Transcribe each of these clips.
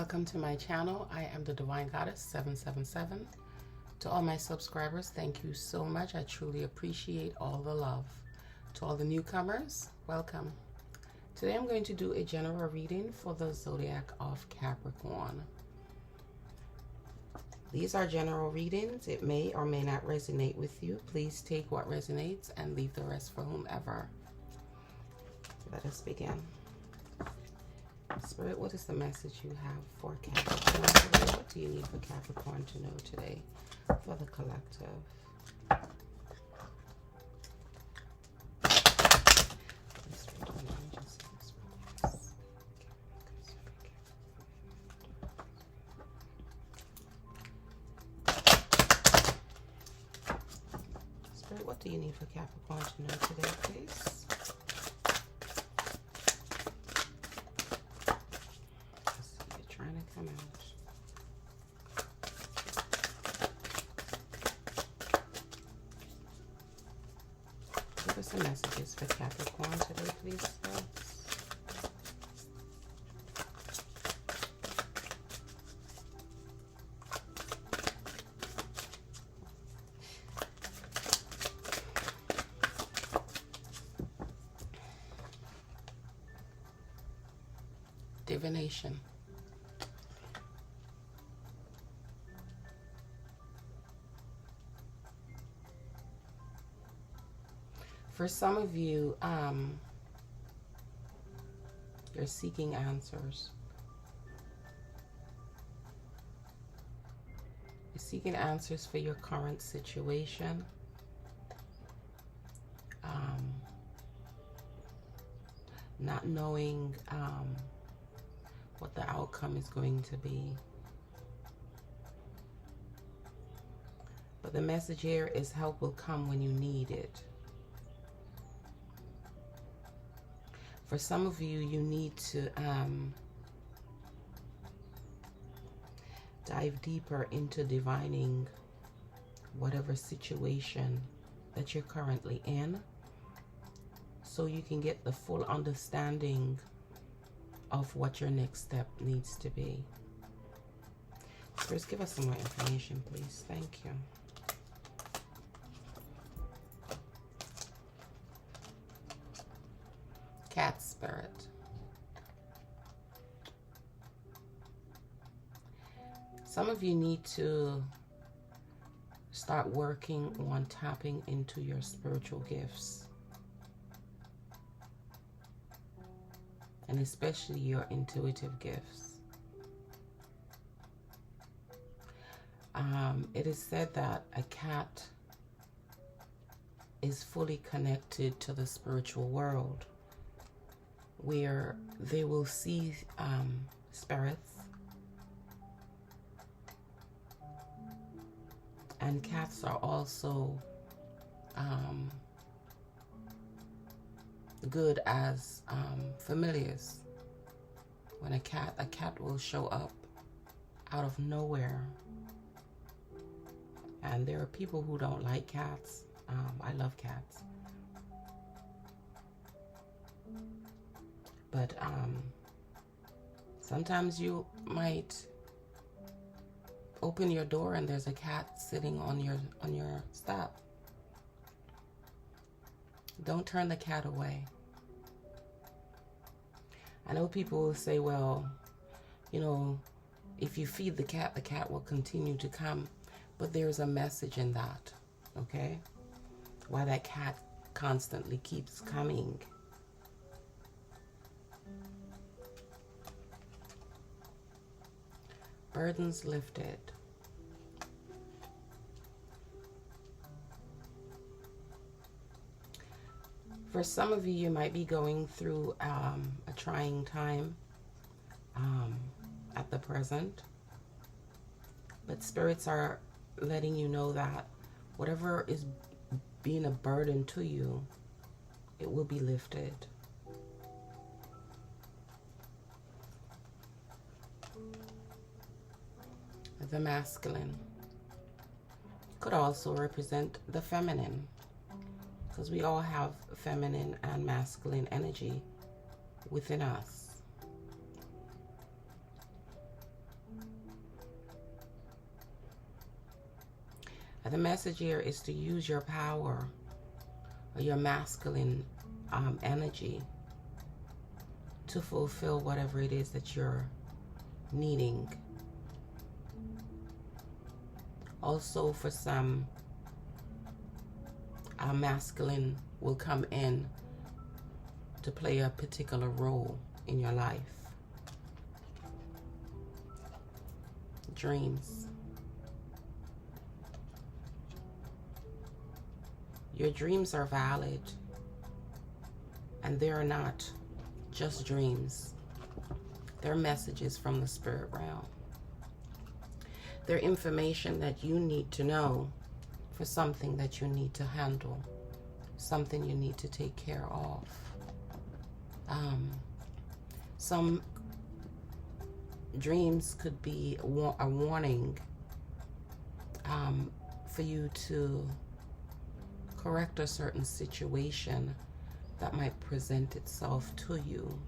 Welcome to my channel. I am the Divine Goddess 777. To all my subscribers, thank you so much. I truly appreciate all the love. To all the newcomers, welcome. Today I'm going to do a general reading for the zodiac of Capricorn. These are general readings. It may or may not resonate with you. Please take what resonates and leave the rest for whomever. Let us begin. Spirit, what is the message you have for Capricorn today? What do you need for Capricorn to know today for the collective? Spirit, what do you need for Capricorn to know today, please? Come out. Give us some messages for Capricorn today, please, folks. Divination. For some of you, you're seeking answers. You're seeking answers for your current situation. Not knowing what the outcome is going to be. But the message here is help will come when you need it. For some of you, you need to dive deeper into divining whatever situation that you're currently in, so you can get the full understanding of what your next step needs to be. First, give us some more information, please. Thank you. Cat spirit. Some of you need to start working on tapping into your spiritual gifts, and especially your intuitive gifts. It is said that a cat is fully connected to the spiritual world, where they will see spirits, and cats are also good as familiars. When a cat will show up out of nowhere, and there are people who don't like cats. I love cats. But sometimes you might open your door and there's a cat sitting on your step. Don't turn the cat away. I know people will say, well, you know, if you feed the cat will continue to come. But there's a message in that, okay? Why that cat constantly keeps coming. Burdens lifted. For some of you, you might be going through a trying time at the present. But spirits are letting you know that whatever is being a burden to you, it will be lifted. The masculine could also represent the feminine, because we all have feminine and masculine energy within us. And the message here is to use your power or your masculine energy to fulfill whatever it is that you're needing. Also, for some, masculine will come in to play a particular role in your life. Dreams. Your dreams are valid, and they are not just dreams. They're messages from the spirit realm. They're information that you need to know for something that you need to handle, something you need to take care of. Some dreams could be a warning for you to correct a certain situation that might present itself to you.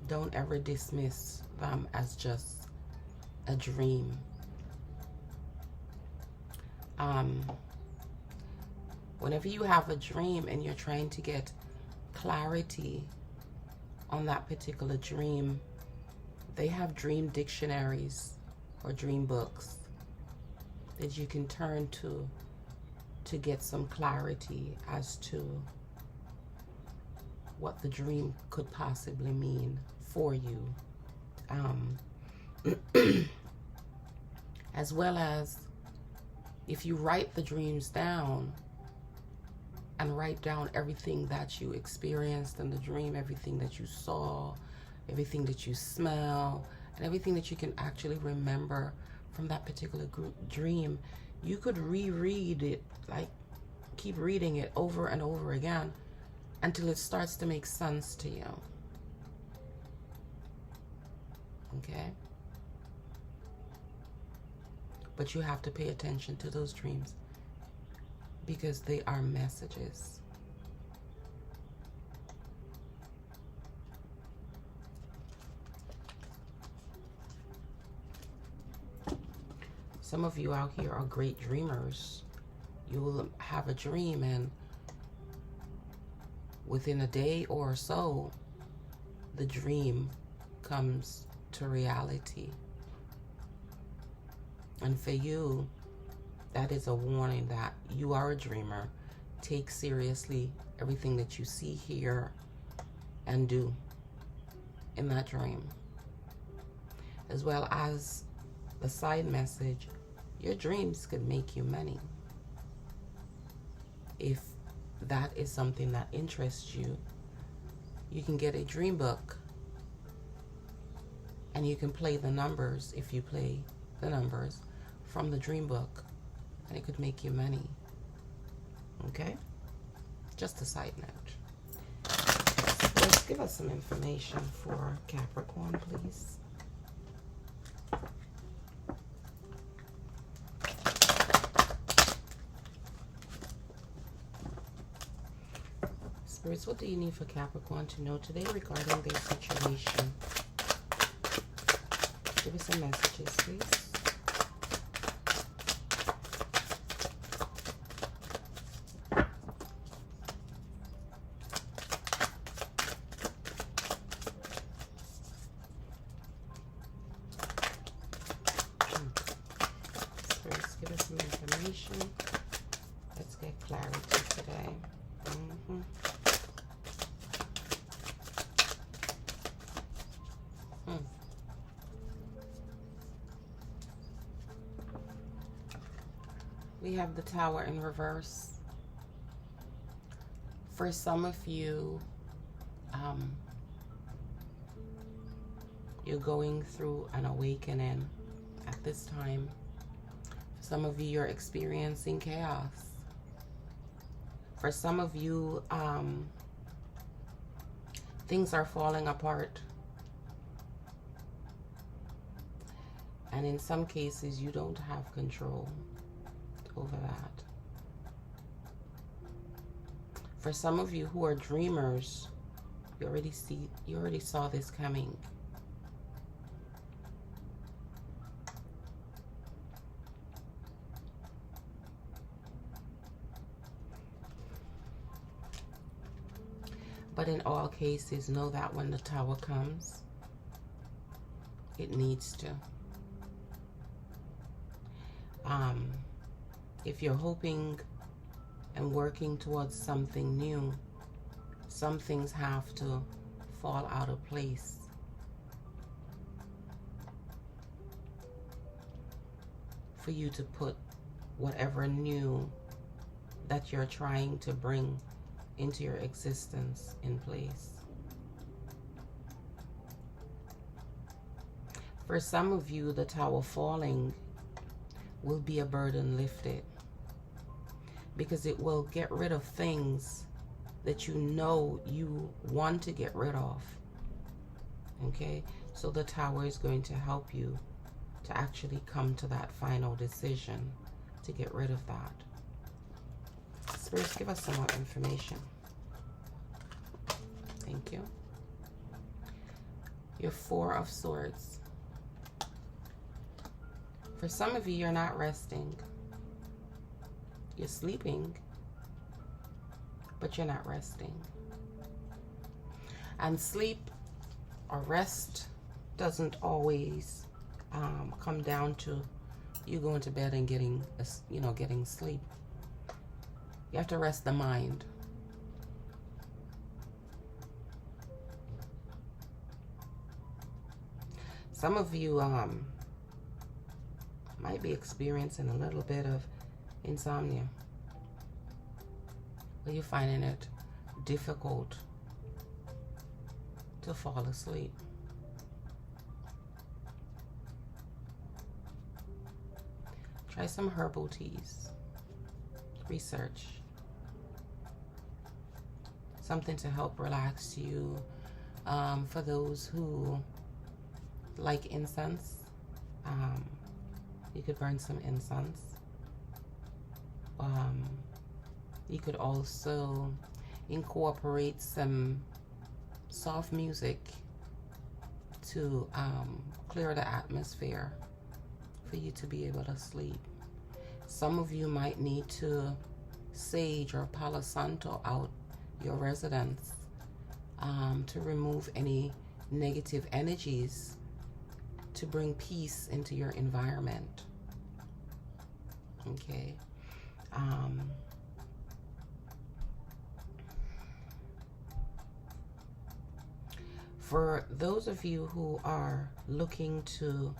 Don't ever dismiss them as just a dream. Whenever you have a dream and you're trying to get clarity on that particular dream, they have dream dictionaries or dream books that you can turn to get some clarity as to what the dream could possibly mean for you. As well as if you write the dreams down and write down everything that you experienced in the dream, everything that you saw, everything that you smell, and everything that you can actually remember from that particular dream, you could reread it, like keep reading it over and over again until it starts to make sense to you. Okay? But you have to pay attention to those dreams because they are messages. Some of you out here are great dreamers. You will have a dream and within a day or so, the dream comes to reality. And for you, that is a warning that you are a dreamer. Take seriously everything that you see, hear, and do in that dream. As well as the side message, your dreams could make you money. If that is something that interests you, you can get a dream book and you can play the numbers, if you play the numbers from the dream book, and it could make you money. Okay? Just a side note. Let's give us some information for Capricorn, please. Spirits, what do you need for Capricorn to know today regarding their situation? Give us some messages, please. Spirits, give us some information. Let's get clarity today. We have the Tower in reverse. For some of you, you're going through an awakening at this time. For some of you, you're experiencing chaos. For some of you, things are falling apart. And in some cases, you don't have control over that. For some of you who are dreamers, you already saw this coming. But in all cases, know that when the Tower comes, it needs to. If you're hoping and working towards something new, some things have to fall out of place. For you to put whatever new that you're trying to bring into your existence in place. For some of you, the Tower falling will be a burden lifted, because it will get rid of things that you know you want to get rid of. Okay, so the Tower is going to help you to actually come to that final decision to get rid of that. Spirits, give us some more information. Thank you. Your Four of Swords. For some of you, you're not resting. You're sleeping, but you're not resting. And sleep or rest doesn't always come down to you going to bed and getting sleep. You have to rest the mind. Some of you might be experiencing a little bit of insomnia, where you're finding it difficult to fall asleep. Try some herbal teas. Research something to help relax you. For those who like incense, you could burn some incense. You could also incorporate some soft music to clear the atmosphere for you to be able to sleep. Some of you might need to sage or Palo Santo out your residence to remove any negative energies, to bring peace into your environment. Okay. For those of you who are looking to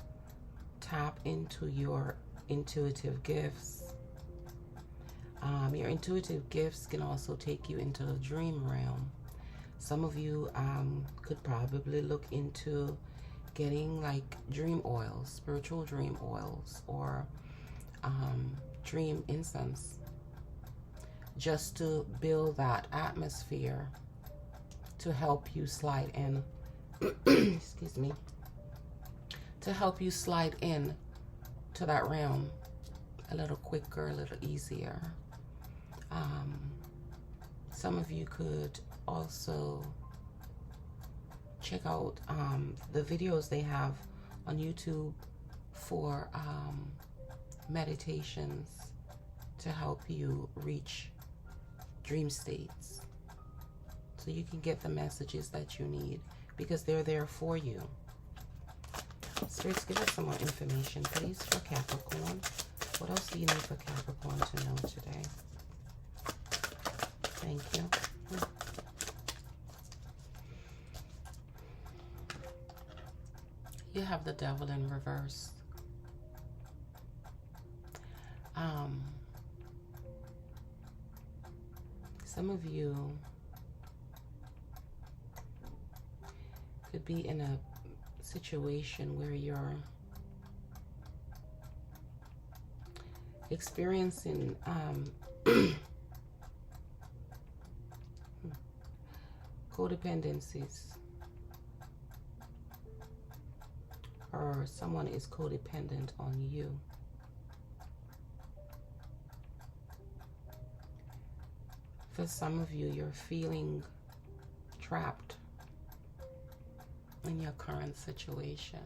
tap into your intuitive gifts, your intuitive gifts can also take you into the dream realm. Some of you could probably look into getting like dream oils, spiritual dream oils, or dream incense, just to build that atmosphere to help you slide in excuse me, to help you slide in to that realm a little quicker, a little easier. Some of you could also check out the videos they have on YouTube for meditations to help you reach dream states, so you can get the messages that you need, because they're there for you. Spirits, give us some more information, please, for Capricorn. What else do you need for Capricorn to know today? Thank you. You have the Devil in reverse. Some of you could be in a situation where you're experiencing codependencies, or someone is codependent on you. For some of you, you're feeling trapped in your current situation.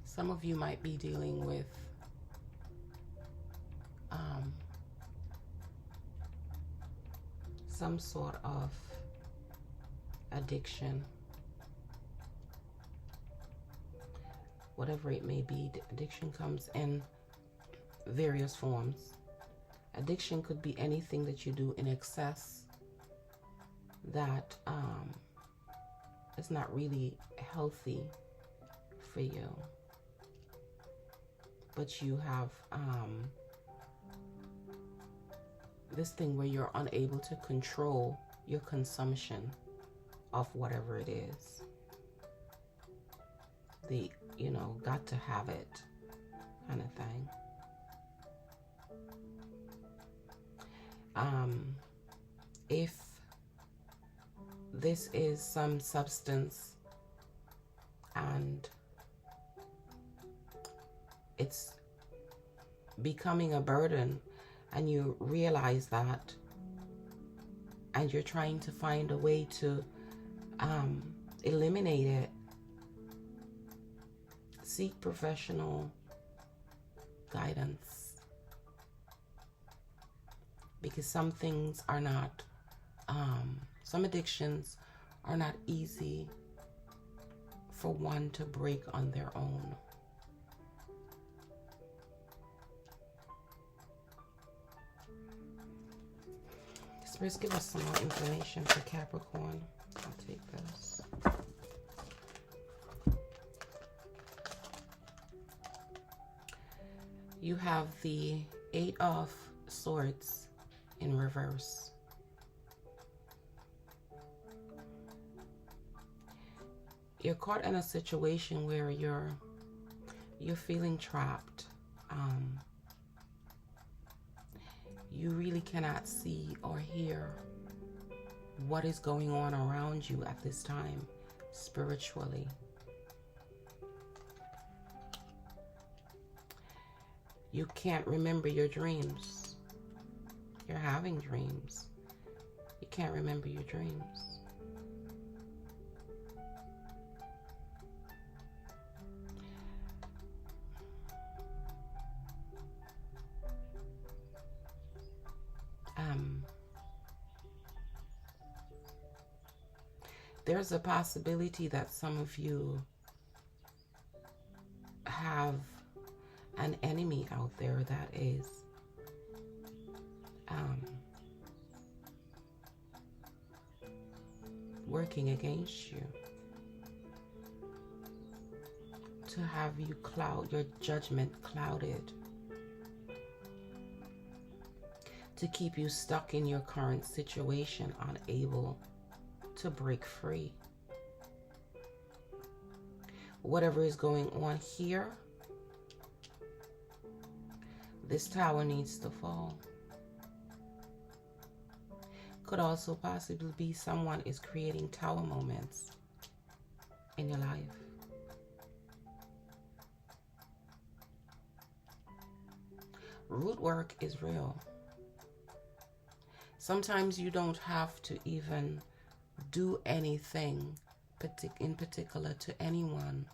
Some of you might be dealing with some sort of addiction. Whatever it may be, addiction comes in various forms. Addiction could be anything that you do in excess that is not really healthy for you. But you have this thing where you're unable to control your consumption of whatever it is. The, got to have it kind of thing. If this is some substance and it's becoming a burden and you realize that and you're trying to find a way to eliminate it, seek professional guidance, because some things are not, some addictions are not easy for one to break on their own. Spirits, give us some more information for Capricorn. I'll take this. You have the 8 of Swords in reverse. You're caught in a situation where you're feeling trapped. You really cannot see or hear what is going on around you at this time spiritually. You can't remember your dreams. You're having dreams. You can't remember your dreams. There's a possibility that some of you have an enemy out there that is working against you to have you your judgment clouded, to keep you stuck in your current situation, unable to break free. Whatever is going on here, this tower needs to fall. Could also possibly be someone is creating tower moments in your life. Root work is real. Sometimes you don't have to even do anything in particular to anyone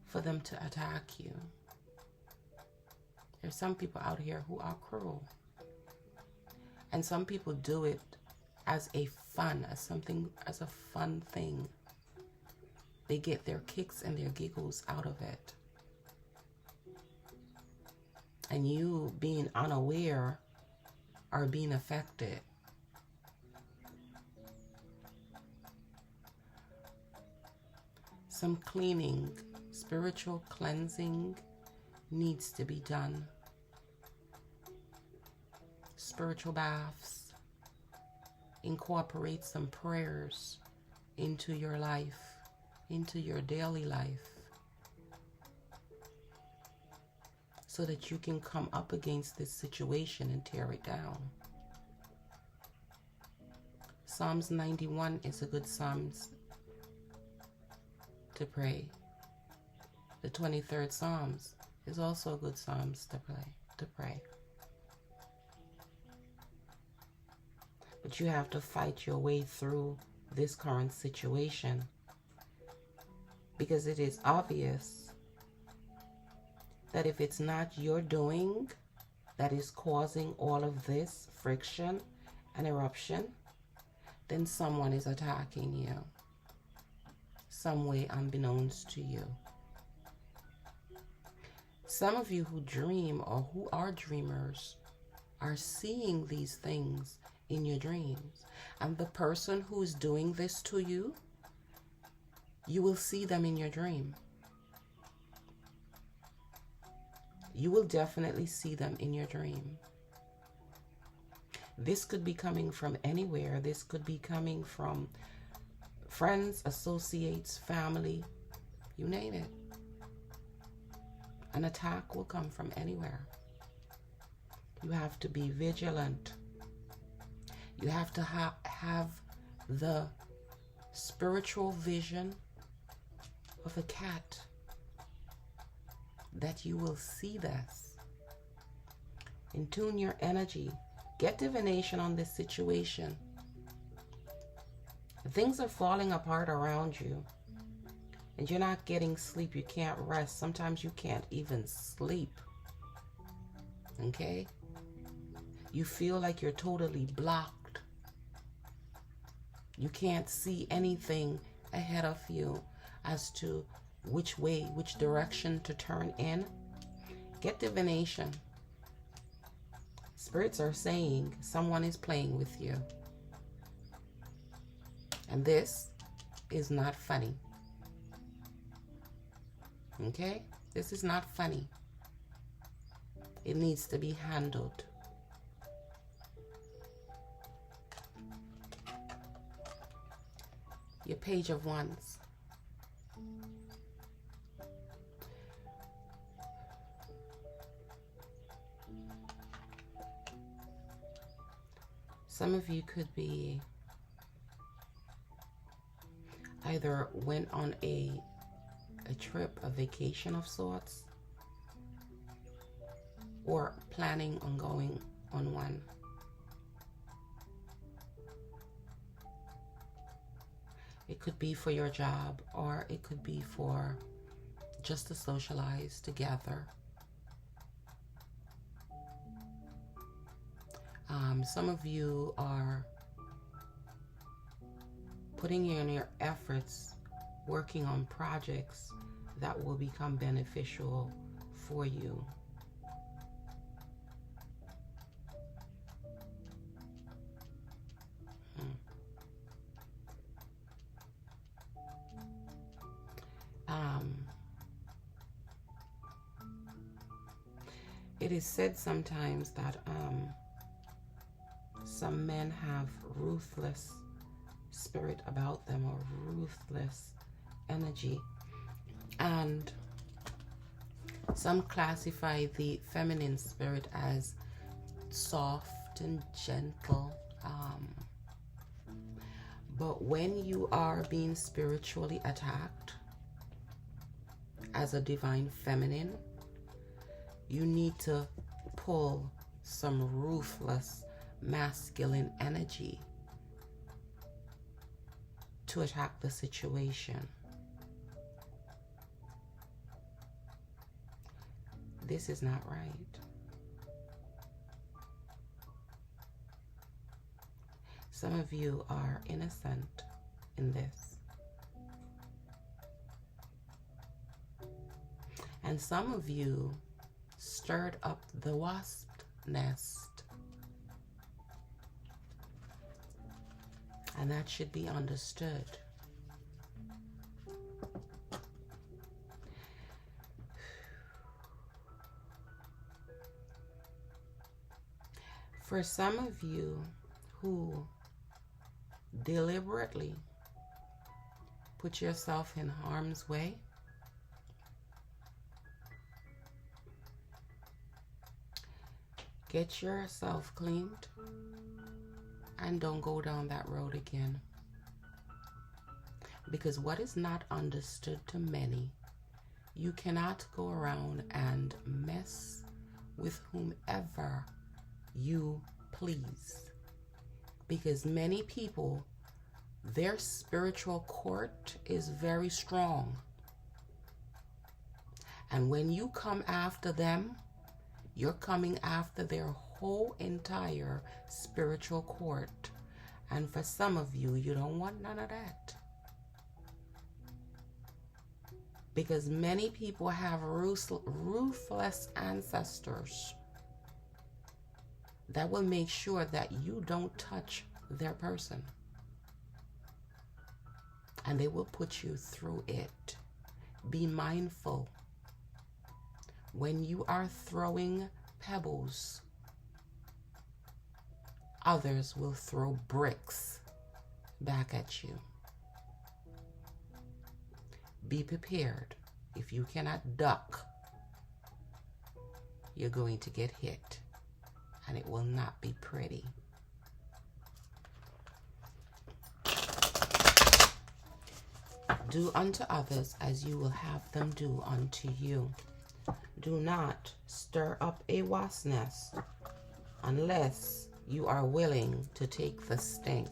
for them to attack you. There's some people out here who are cruel. And some people do it as a fun, as a fun thing. They get their kicks and their giggles out of it. And you being unaware are being affected. Some cleaning, spiritual cleansing needs to be done. Spiritual baths. Incorporate some prayers into your life, into your daily life, so that you can come up against this situation and tear it down. Psalms 91 is a good Psalms to pray. The 23rd Psalms is also a good Psalms to pray. But you have to fight your way through this current situation, because it is obvious that if it's not your doing that is causing all of this friction and eruption, then someone is attacking you some way unbeknownst to you. Some of you who dream or who are dreamers are seeing these things in your dreams. And the person who is doing this to you, you will see them in your dream. You will definitely see them in your dream. This could be coming from anywhere. This could be coming from friends, associates, family, you name it. An attack will come from anywhere. You have to be vigilant. You have to have the spiritual vision of a cat, that you will see this. In tune your energy. Get divination on this situation. Things are falling apart around you, and you're not getting sleep. You can't rest. Sometimes you can't even sleep. Okay? You feel like you're totally blocked. You can't see anything ahead of you as to which way, which direction to turn in. Get divination. Spirits are saying someone is playing with you. And this is not funny. Okay? This is not funny. It needs to be handled. Your Page of Wands. Some of you could be either went on a trip, a vacation of sorts, or planning on going on one. It could be for your job, or it could be for just to socialize together. Some of you are putting in your efforts, working on projects that will become beneficial for you. It is said sometimes that some men have ruthless spirit about them, or ruthless energy, and some classify the feminine spirit as soft and gentle. But when you are being spiritually attacked as a divine feminine, you need to pull some ruthless masculine energy to attack the situation. This is not right. Some of you are innocent in this. And some of you stirred up the wasp nest. And that should be understood. For some of you who deliberately put yourself in harm's way, get yourself cleaned and don't go down that road again. Because what is not understood to many, you cannot go around and mess with whomever you please. Because many people, their spiritual court is very strong. And when you come after them, you're coming after their whole entire spiritual court. And for some of you, you don't want none of that. Because many people have ruthless ancestors that will make sure that you don't touch their person. And they will put you through it. Be mindful. When you are throwing pebbles, others will throw bricks back at you. Be prepared. If you cannot duck, you're going to get hit, and it will not be pretty. Do unto others as you will have them do unto you. Do not stir up a wasp nest unless you are willing to take the sting.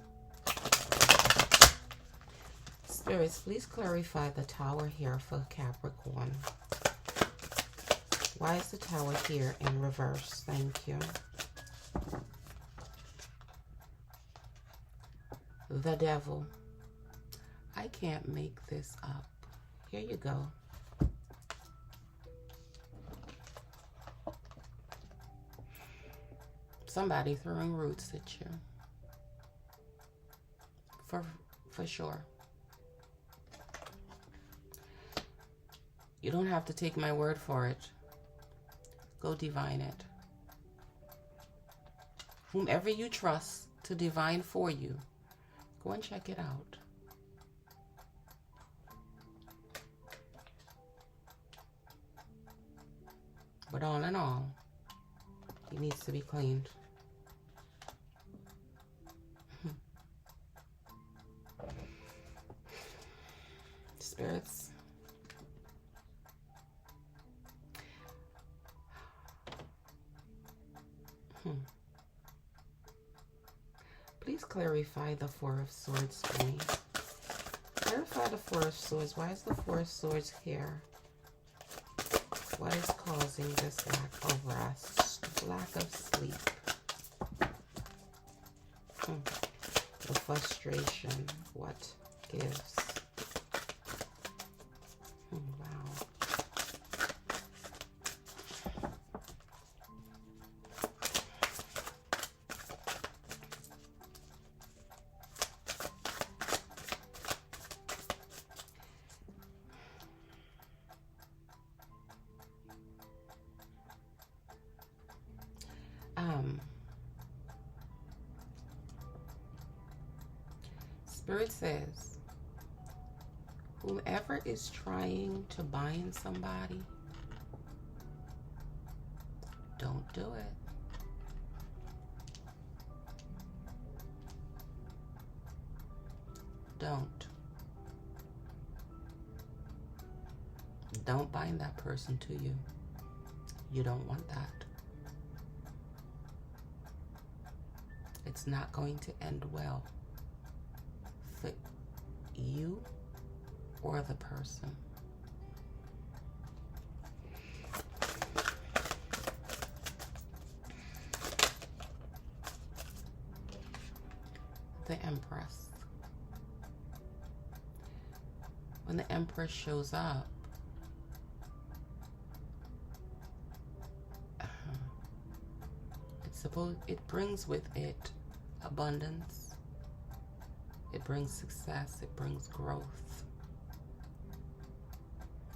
Spirits, please clarify the tower here for Capricorn. Why is the tower here in reverse? Thank you. The devil. I can't make this up. Here you go. Somebody throwing roots at you. For sure. You don't have to take my word for it. Go divine it. Whomever you trust to divine for you, go and check it out. But all in all, he needs to be cleaned. Spirits. Please clarify the Four of Swords for me. Clarify the Four of Swords. Why is the Four of Swords here? What is causing this lack of rest? Lack of sleep. The frustration. What gives? Wow. Spirit says, whoever is trying to bind somebody, don't do it. Don't bind that person to you. You don't want that. It's not going to end well for you or the person. The Empress. When the Empress shows up, it brings with it abundance. It brings success. It brings growth.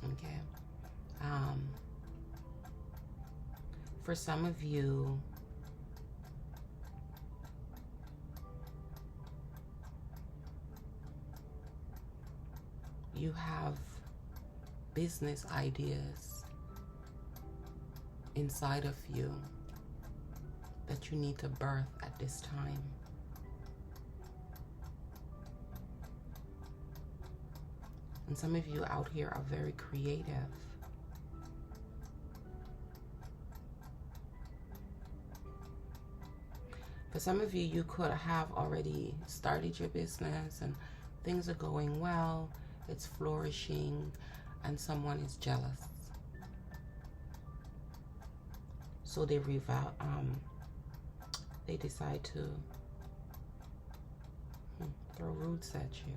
Okay. For some of you, you have business ideas inside of you that you need to birth at this time. And some of you out here are very creative. For some of you, you could have already started your business and things are going well, it's flourishing, and someone is jealous. So they decide to throw roots at you.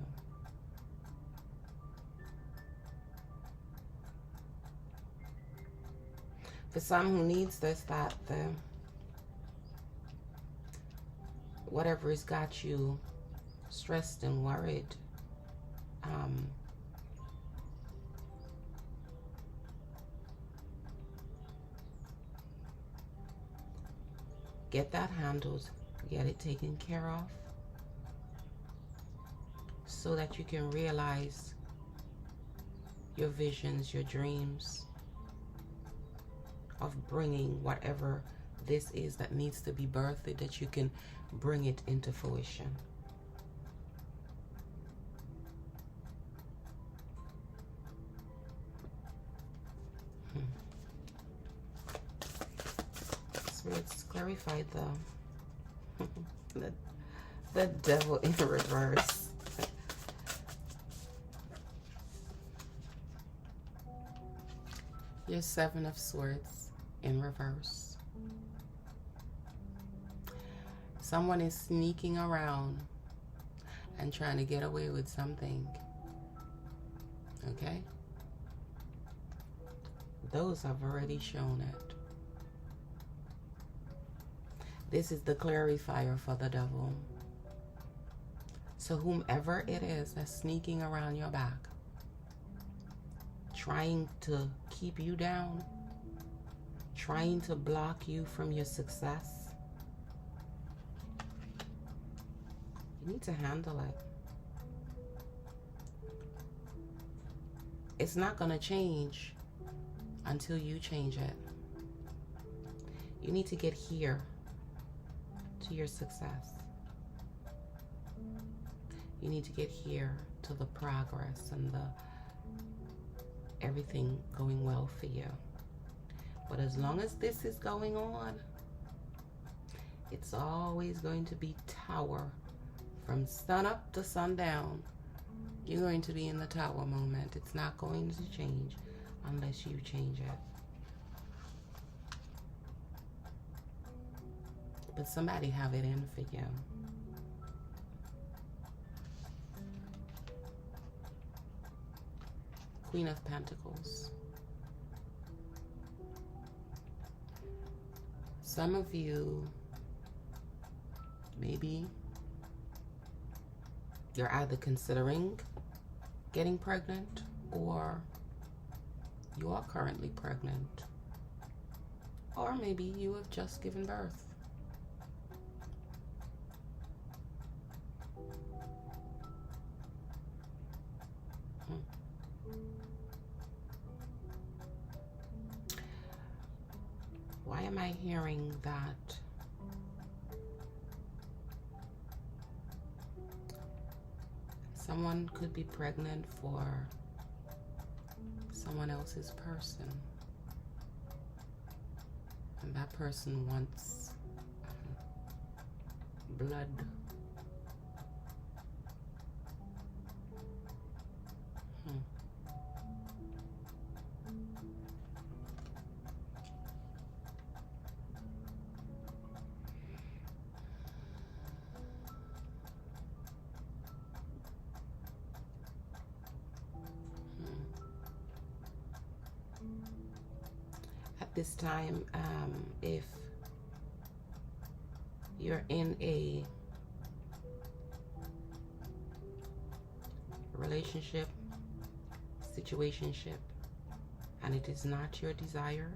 For some who needs this, that whatever has got you stressed and worried, get that handled, get it taken care of, so that you can realize your visions, your dreams of bringing whatever this is that needs to be birthed, that you can bring it into fruition. Spirits clarify the devil in reverse. Your Seven of Swords in reverse. Someone is sneaking around and trying to get away with something. Okay? Those have already shown it. This is the clarifier for the devil. So whomever it is that's sneaking around your back, trying to keep you down, trying to block you from your success, you need to handle it. It's not going to change until you change it. You need to get here to your success. You need to get here to the progress and the everything going well for you. But as long as this is going on, it's always going to be tower. From sun up to sundown, you're going to be in the tower moment. It's not going to change unless you change it. But somebody have it in for you. Queen of Pentacles. Some of you, maybe you're either considering getting pregnant or you are currently pregnant, or maybe you have just given birth. Why am I hearing that someone could be pregnant for someone else's person, and that person wants blood? This time, if you're in a relationship, situationship, and it is not your desire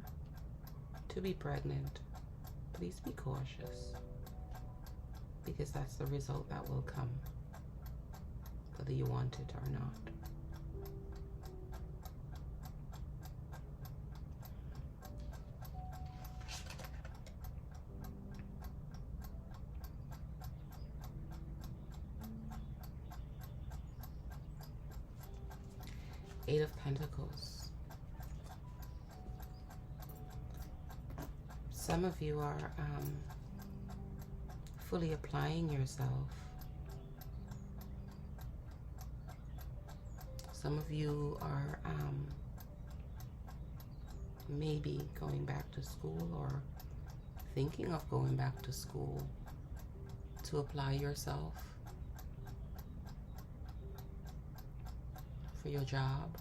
to be pregnant, please be cautious, because that's the result that will come, whether you want it or not. Eight of Pentacles. Some of you are fully applying yourself. Some of you are maybe going back to school or thinking of going back to school to apply yourself. for your job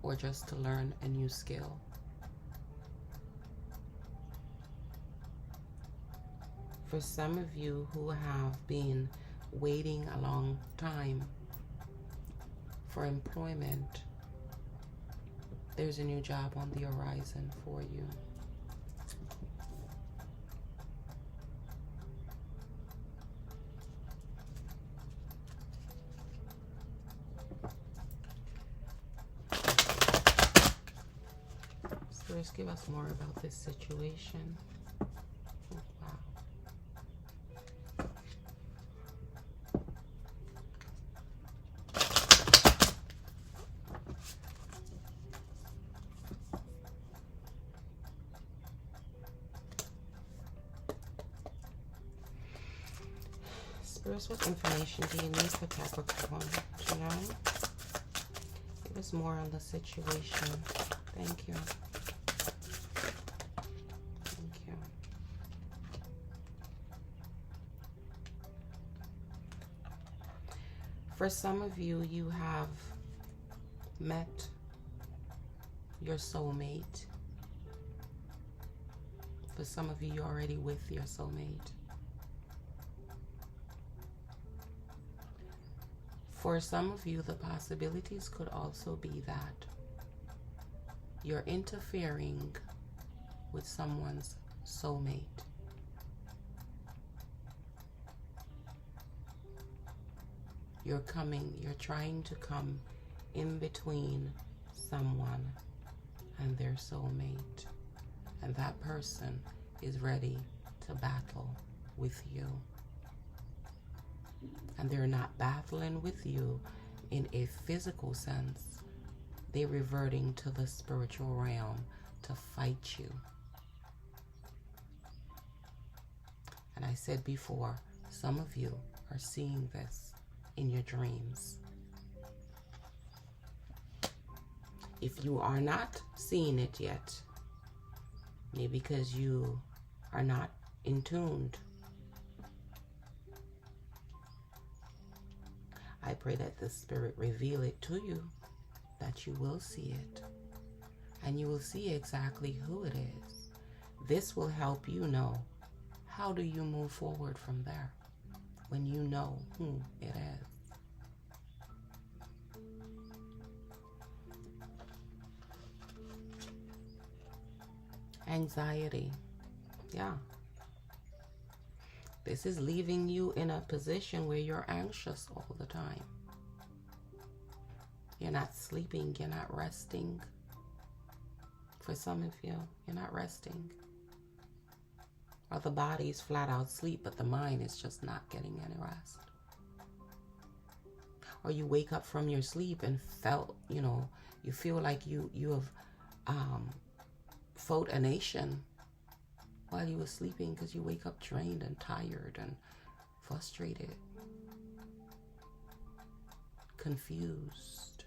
or just to learn a new skill. For some of you who have been waiting a long time for employment, there's a new job on the horizon for you. Spirits, give us more about this situation. Oh, wow. Spirits, what information do you need for Capricorn? Do you know? Give us more on the situation. Thank you. Thank you. For some of you, you have met your soulmate. For some of you, you're already with your soulmate. For some of you, the possibilities could also be that you're interfering with someone's soulmate. You're trying to come in between someone and their soulmate. And that person is ready to battle with you. And they're not battling with you in a physical sense. They're reverting to the spiritual realm to fight you. And I said before, some of you are seeing this in your dreams. If you are not seeing it yet, maybe because you are not in tune, I pray that the Spirit reveal it to you, that you will see it, and you will see exactly who it is. This will help you know how do you move forward from there when you know who it is. Anxiety. Yeah. This is leaving you in a position where you're anxious all the time. You're not sleeping, you're not resting. For some of you, you're not resting. Or the body's flat out asleep, but the mind is just not getting any rest. Or you wake up from your sleep and you feel like you have fought a nation while you were sleeping, because you wake up drained and tired and frustrated, confused.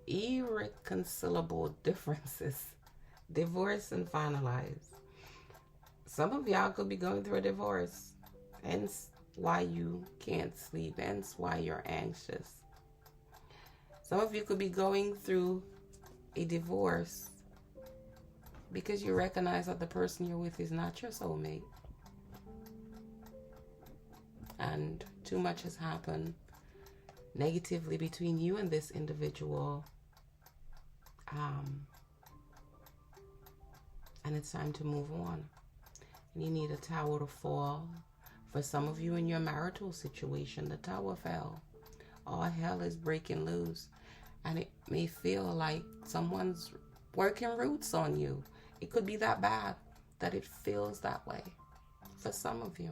Irreconcilable differences. Divorce and finalize. Some of y'all could be going through a divorce, hence why you can't sleep, hence why you're anxious. Some of you could be going through a divorce because you recognize that the person you're with is not your soulmate. And too much has happened negatively between you and this individual. And it's time to move on. And you need a tower to fall. For some of you in your marital situation, the tower fell. All hell is breaking loose. And it may feel like someone's working roots on you. It could be that bad that it feels that way for some of you.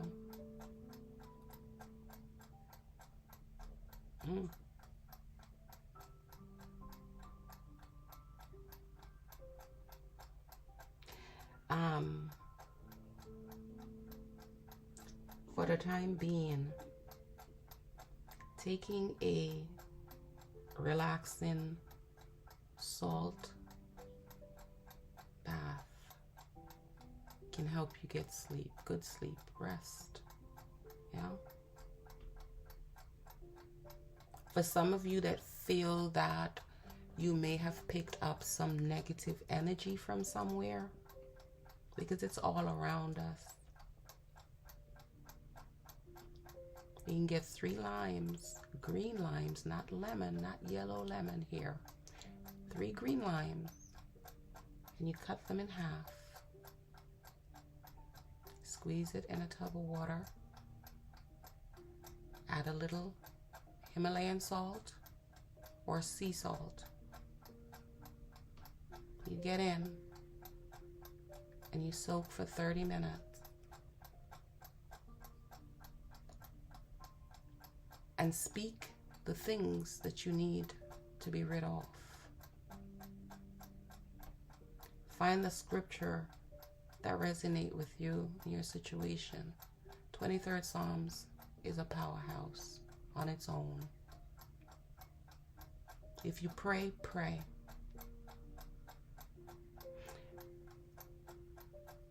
For the time being, taking a relaxing salt bath can help you get sleep, good sleep, rest. Yeah. For some of you that feel that you may have picked up some negative energy from somewhere, because it's all around us. You can get 3 limes, green limes, not lemon, not yellow lemon here. 3 green limes, and you cut them in half. Squeeze it in a tub of water. Add a little Himalayan salt or sea salt. You get in and you soak for 30 minutes. And speak the things that you need to be rid of. Find the scripture that resonate with you in your situation. 23rd Psalms is a powerhouse on its own. If you pray, pray.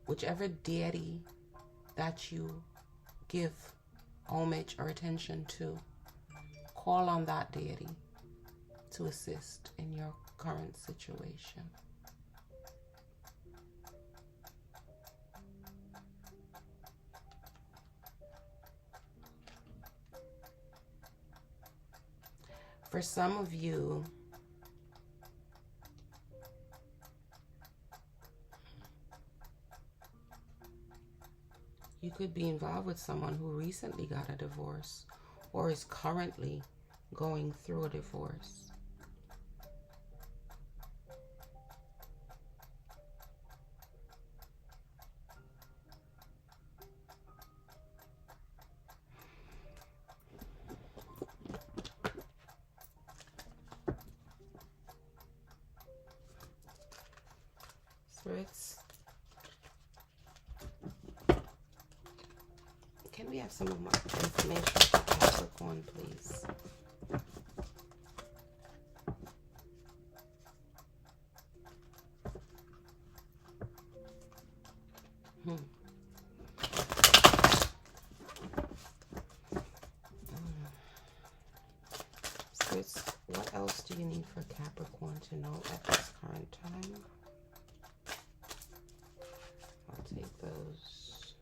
Whichever deity that you give homage or attention to, call on that deity to assist in your current situation. For some of you, you could be involved with someone who recently got a divorce or is currently going through a divorce. Spirits, can we have some more information for Capricorn, please? Spirits, what else do you need for Capricorn to know at this current time? I'll take those.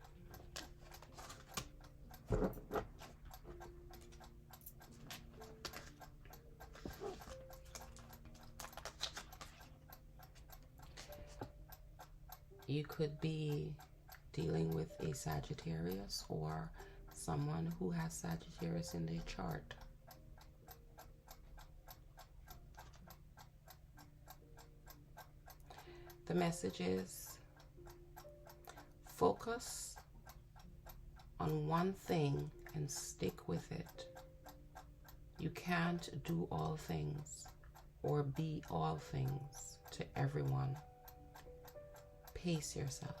You could be dealing with a Sagittarius or someone who has Sagittarius in their chart. The message is focus on one thing and stick with it. You can't do all things or be all things to everyone. Pace yourself.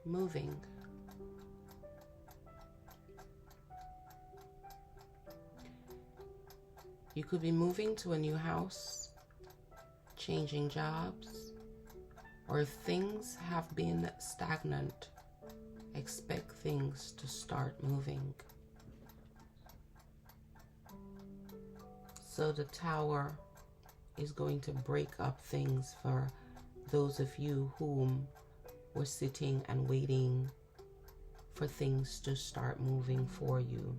Moving. You could be moving to a new house, changing jobs, or if things have been stagnant, expect things to start moving. So the Tower is going to break up things for those of you whom were sitting and waiting for things to start moving for you.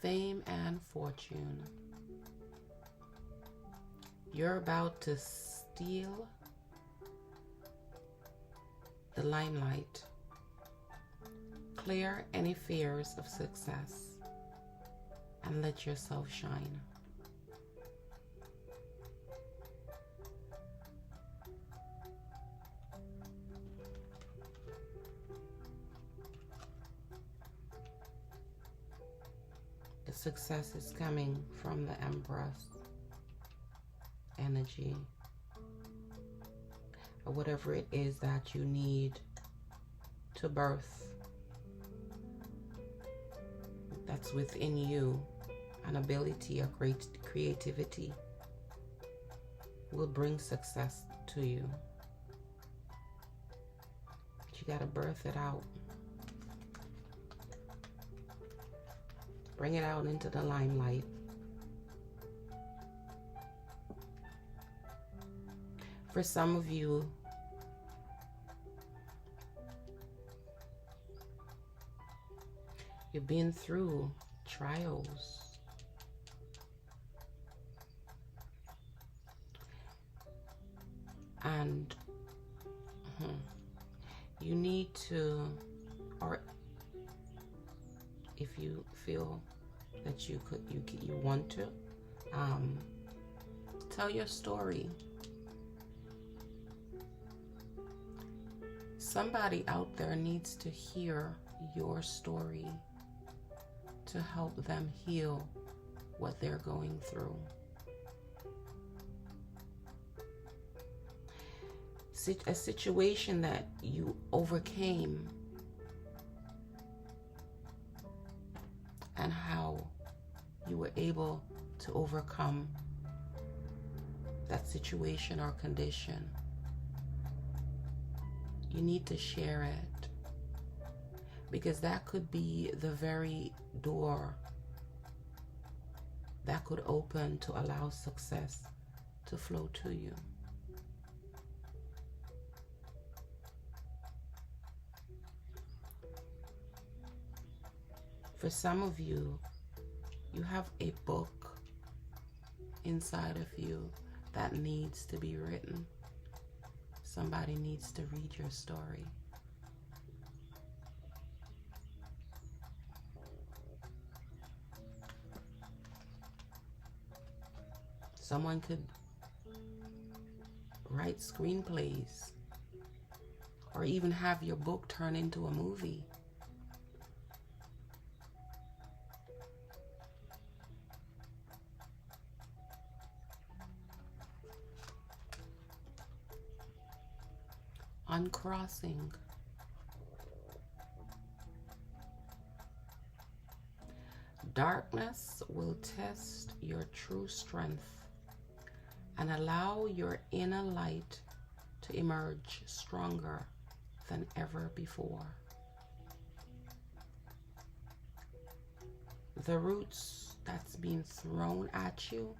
Fame and fortune. You're about to steal the limelight. Clear any fears of success and let yourself shine. The success is coming from the Empress energy, or whatever it is that you need to birth that's within you. An ability, a great creativity will bring success to you. But you gotta birth it out. Bring it out into the limelight. For some of you, you've been through trials. And you need to, or if you feel that you want to, tell your story. Somebody out there needs to hear your story to help them heal what they're going through. A situation that you overcame, and how you were able to overcome that situation or condition. You need to share it, because that could be the very door that could open to allow success to flow to you. For some of you, you have a book inside of you that needs to be written. Somebody needs to read your story. Someone could write screenplays, or even have your book turn into a movie. Uncrossing. Darkness will test your true strength and allow your inner light to emerge stronger than ever before. The roots that's being thrown at you,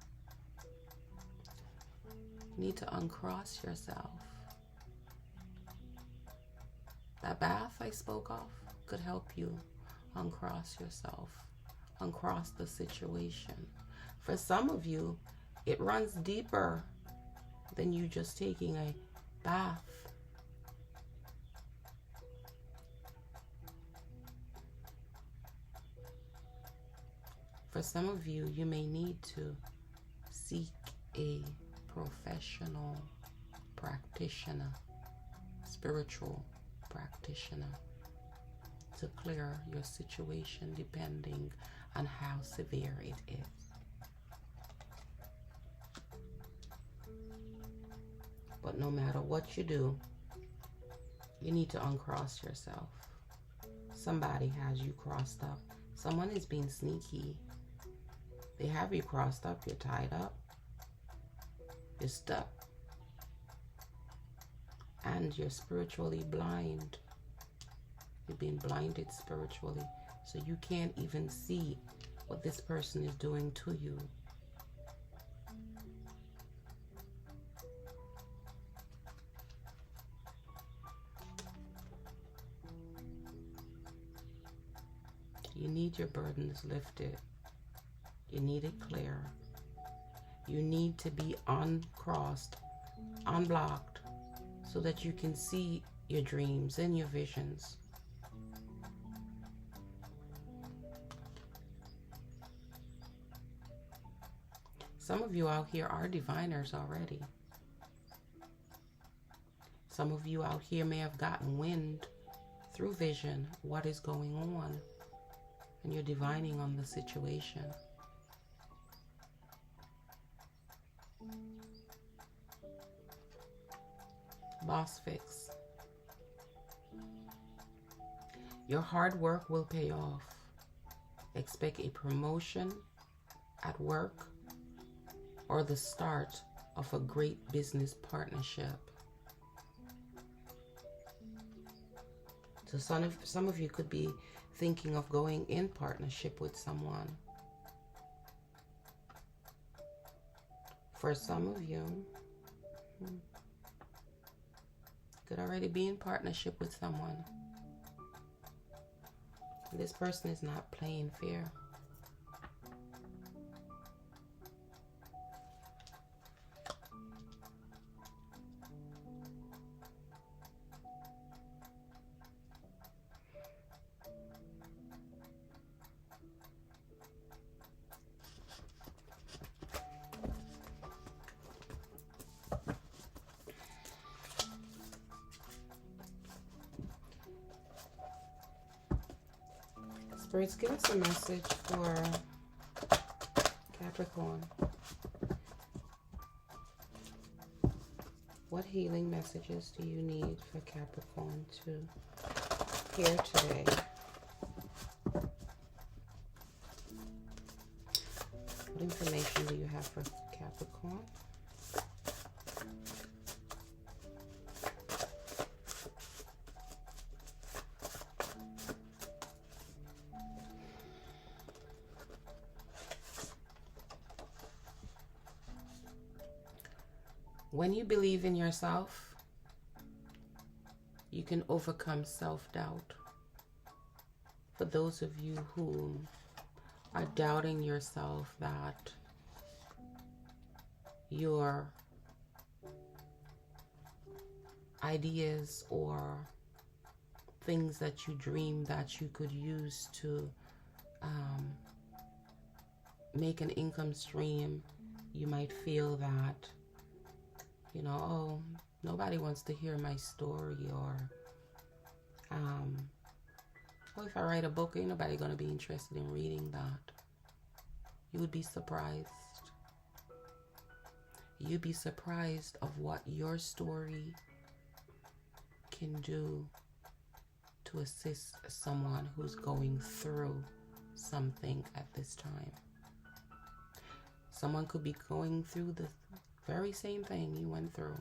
need to uncross yourself. That bath I spoke of could help you uncross yourself, uncross the situation. For some of you, it runs deeper than you just taking a bath. For some of you, you may need to seek a professional practitioner, spiritual practitioner, to clear your situation depending on how severe it is. But no matter what you do, you need to uncross yourself. Somebody has you crossed up. Someone is being sneaky. They have you crossed up. You're tied up. You're stuck. And you're spiritually blind. You've been blinded spiritually. So you can't even see what this person is doing to you. You need your burdens lifted. You need it clear. You need to be uncrossed, unblocked, so that you can see your dreams and your visions. Some of you out here are diviners already. Some of you out here may have gotten wind through vision what is going on, and you're divining on the situation. Boss fix. Your hard work will pay off. Expect a promotion at work or the start of a great business partnership. So some of you could be thinking of going in partnership with someone. For some of you, could already be in partnership with someone. This person is not playing fair. Spirits, give us a message for Capricorn. What healing messages do you need for Capricorn to hear today? What information do you have for Capricorn? When you believe in yourself, you can overcome self-doubt. For those of you who are doubting yourself that your ideas or things that you dream that you could use to make an income stream, you might feel that, you know, oh, nobody wants to hear my story, or oh, if I write a book, ain't nobody gonna be interested in reading that. You would be surprised. You'd be surprised of what your story can do to assist someone who's going through something at this time. Someone could be going through the very same thing you went through,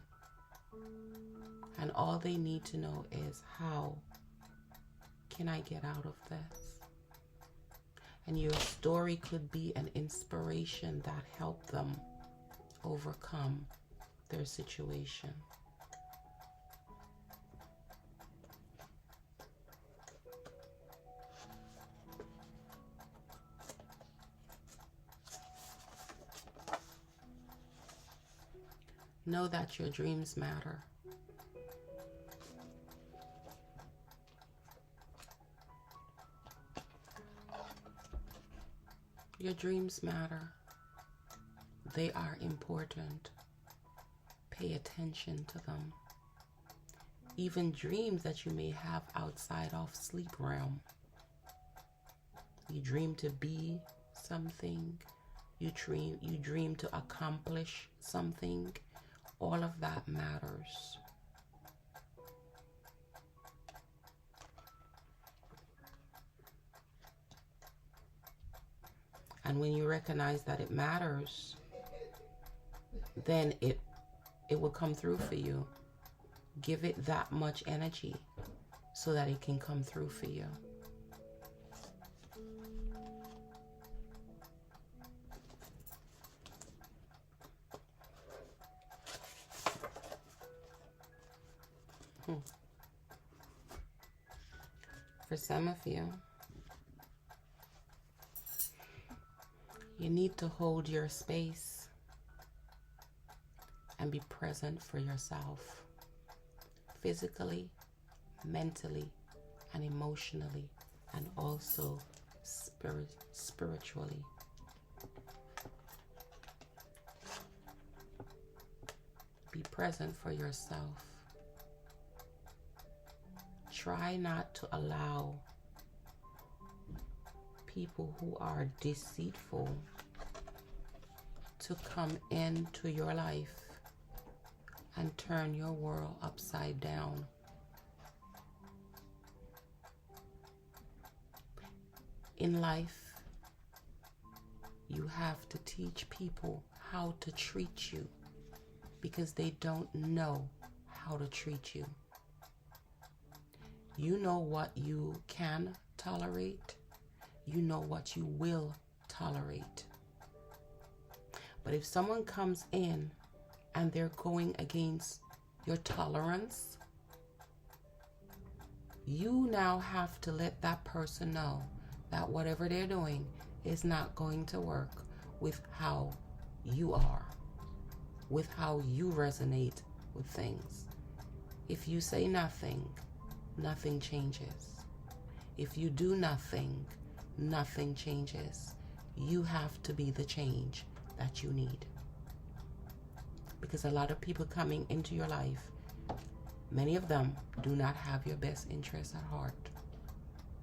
and all they need to know is, how can I get out of this? And your story could be an inspiration that helped them overcome their situation. Know that your dreams matter. Your dreams matter. They are important. Pay attention to them. Even dreams that you may have outside of sleep realm. You dream to be something. You dream to accomplish something. All of that matters. And when you recognize that it matters, then it will come through for you. Give it that much energy so that it can come through for you. For some of you, you need to hold your space and be present for yourself, physically, mentally, and emotionally, and also spiritually. be present for yourself. Try not to allow people who are deceitful to come into your life and turn your world upside down. In life, you have to teach people how to treat you because they don't know how to treat you. You know what you can tolerate. You know what you will tolerate. But if someone comes in and they're going against your tolerance, you now have to let that person know that whatever they're doing is not going to work with how you are, with how you resonate with things. If you say nothing, nothing changes. If you do nothing, nothing changes. You have to be the change that you need. Because a lot of people coming into your life, many of them do not have your best interests at heart.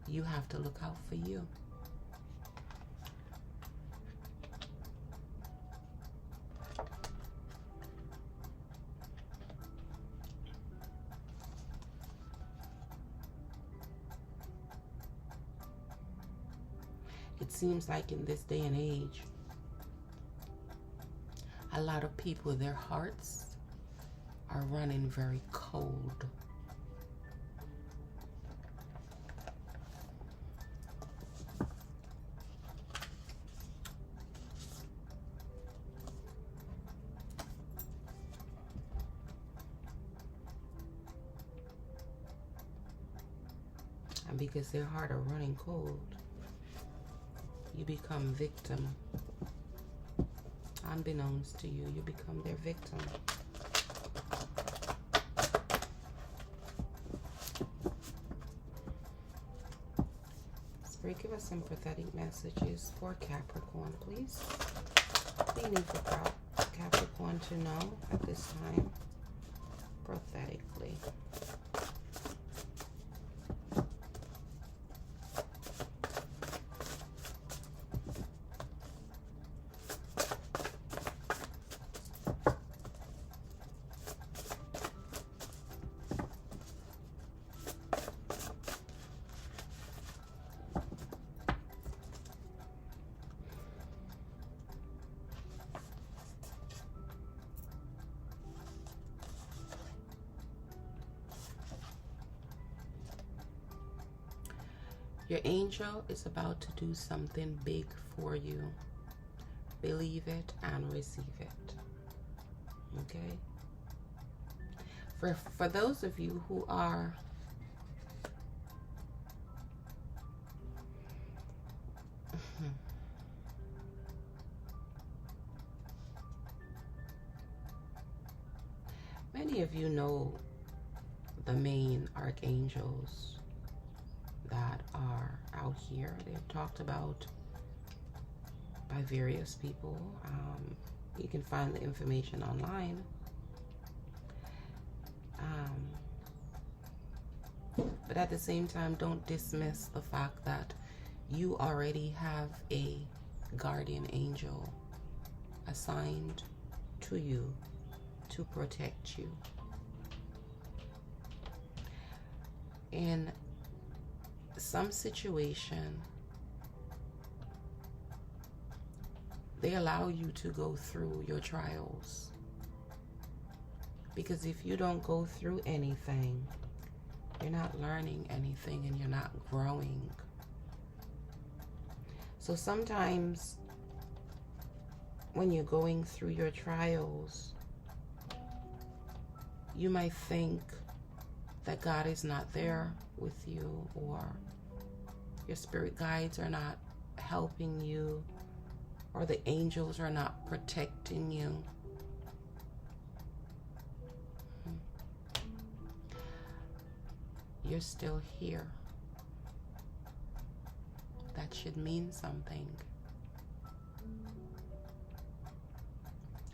You have to look out for you. It seems like in this day and age, a lot of people, their hearts are running very cold. And because their heart are running cold, you become victim. Unbeknownst to you, you become their victim. Spirit, give us some prophetic messages for Capricorn, please. We need for Capricorn to know at this time, prophetically. Your angel is about to do something big for you. Believe it and receive it. Okay? For those of you who are many of you know the main archangels that are out here. They're talked about by various people. You can find the information online. But at the same time, don't dismiss the fact that you already have a guardian angel assigned to you to protect you. In some situation, they allow you to go through your trials, because if you don't go through anything, you're not learning anything and you're not growing. So sometimes when you're going through your trials, you might think that God is not there with you, or your spirit guides are not helping you, or the angels are not protecting you. You're still here. That should mean something.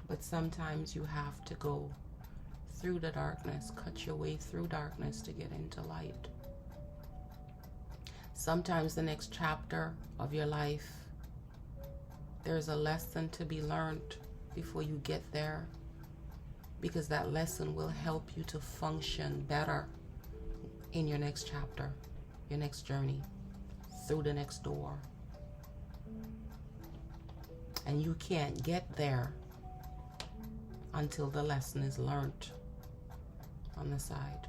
But sometimes you have to go through the darkness, cut your way through darkness to get into light. Sometimes the next chapter of your life, there's a lesson to be learned before you get there, because that lesson will help you to function better in your next chapter, your next journey, through the next door. And you can't get there until the lesson is learned on the side.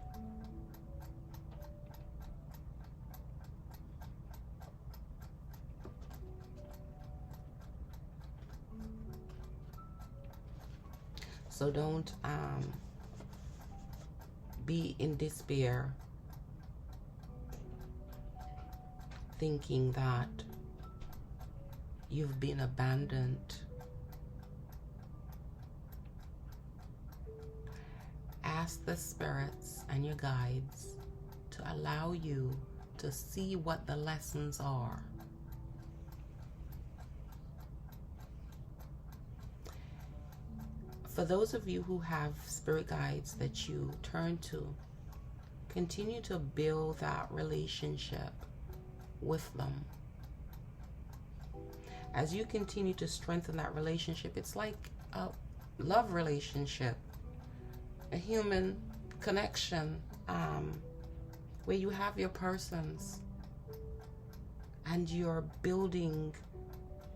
So don't be in despair, thinking that you've been abandoned. Ask the spirits and your guides to allow you to see what the lessons are. For those of you who have spirit guides that you turn to, continue to build that relationship with them. As you continue to strengthen that relationship, it's like a love relationship, a human connection, where you have your persons and you're building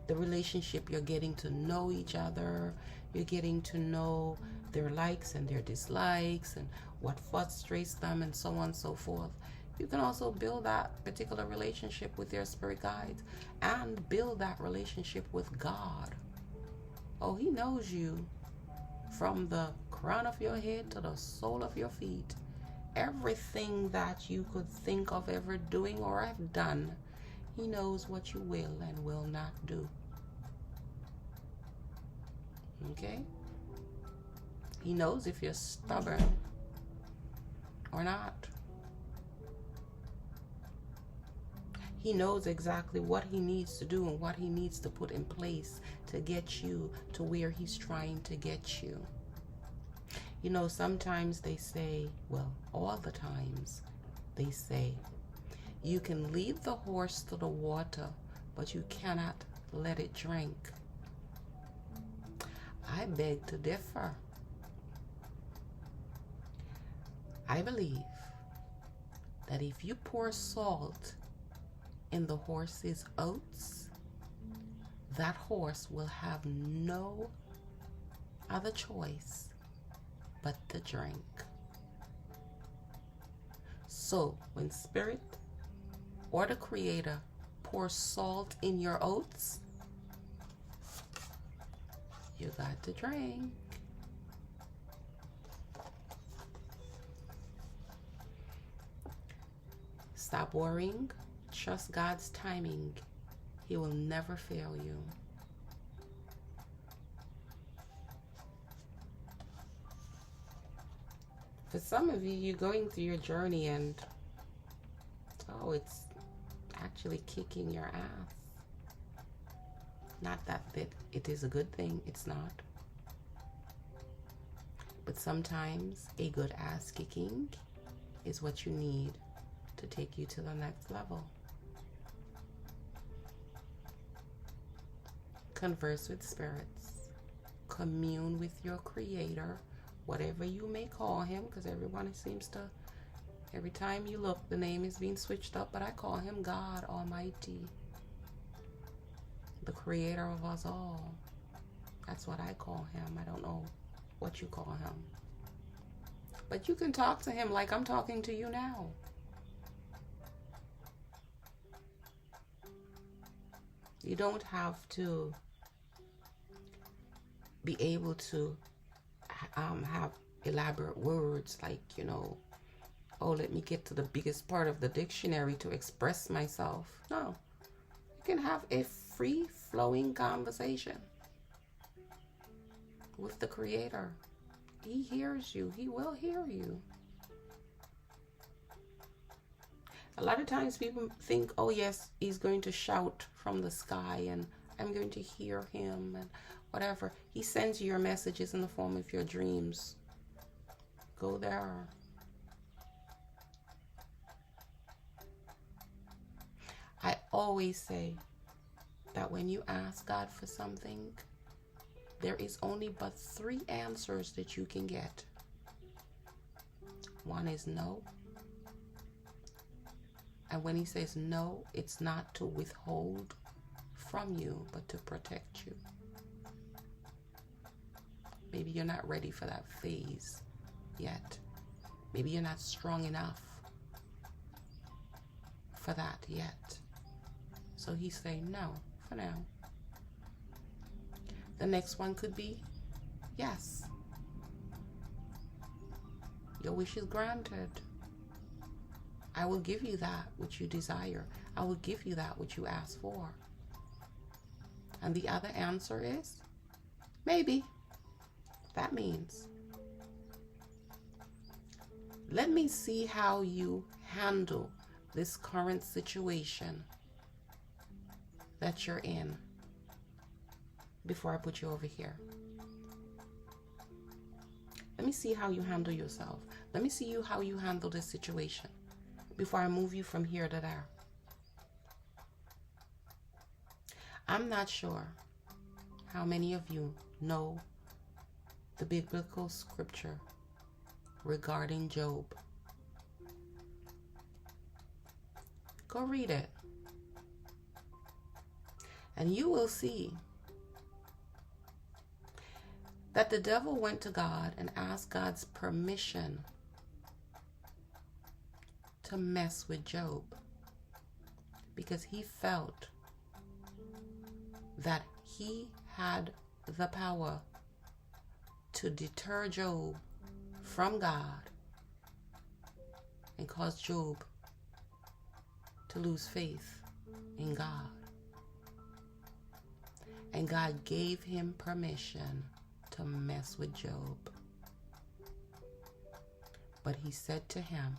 the relationship. You're getting to know each other. You're getting to know their likes and their dislikes and what frustrates them and so on and so forth. You can also build that particular relationship with your spirit guides and build that relationship with God. Oh, He knows you from the crown of your head to the sole of your feet. Everything that you could think of ever doing or have done, He knows what you will and will not do. Okay? He knows if you're stubborn or not. He knows exactly what He needs to do and what He needs to put in place to get you to where He's trying to get you. You know, sometimes they say, well, all the times they say, you can lead the horse to the water, but you cannot let it drink. I beg to differ. I believe that if you pour salt in the horse's oats, that horse will have no other choice but to drink. So when Spirit or the Creator pours salt in your oats, you got to drink. Stop worrying. Trust God's timing. He will never fail you. For some of you, you're going through your journey and, oh, it's actually kicking your ass. Not that it is a good thing, it's not. But sometimes a good ass kicking is what you need to take you to the next level. Converse with spirits. Commune with your Creator, whatever you may call Him, because everyone seems to, every time you look, the name is being switched up, but I call Him God Almighty, the Creator of us all. That's what I call Him. I don't know what you call Him. But you can talk to Him like I'm talking to you now. You don't have to be able to have elaborate words like, you know, oh, let me get to the biggest part of the dictionary to express myself. No. You can have a free-flowing conversation with the Creator. He hears you. He will hear you. A lot of times people think, oh yes, He's going to shout from the sky and I'm going to hear Him and whatever. He sends you your messages in the form of your dreams. Go there. I always say that when you ask God for something, there is only but 3 answers that you can get. One is no. And when he says no, it's not to withhold from you, but to protect you. Maybe you're not ready for that phase yet. Maybe you're not strong enough for that yet. So he's saying no for now. The next one could be yes. Your wish is granted. I will give you that which you desire. I will give you that which you ask for. And the other answer is maybe. That means, let me see how you handle this current situation that you're in before I put you over here. Let me see how you handle yourself. Let me see how you handle this situation before I move you from here to there. I'm not sure how many of you know the biblical scripture regarding Job. Go read it. And you will see that the devil went to God and asked God's permission to mess with Job because he felt that he had the power to deter Job from God and cause Job to lose faith in God. And God gave him permission to mess with Job. But he said to him,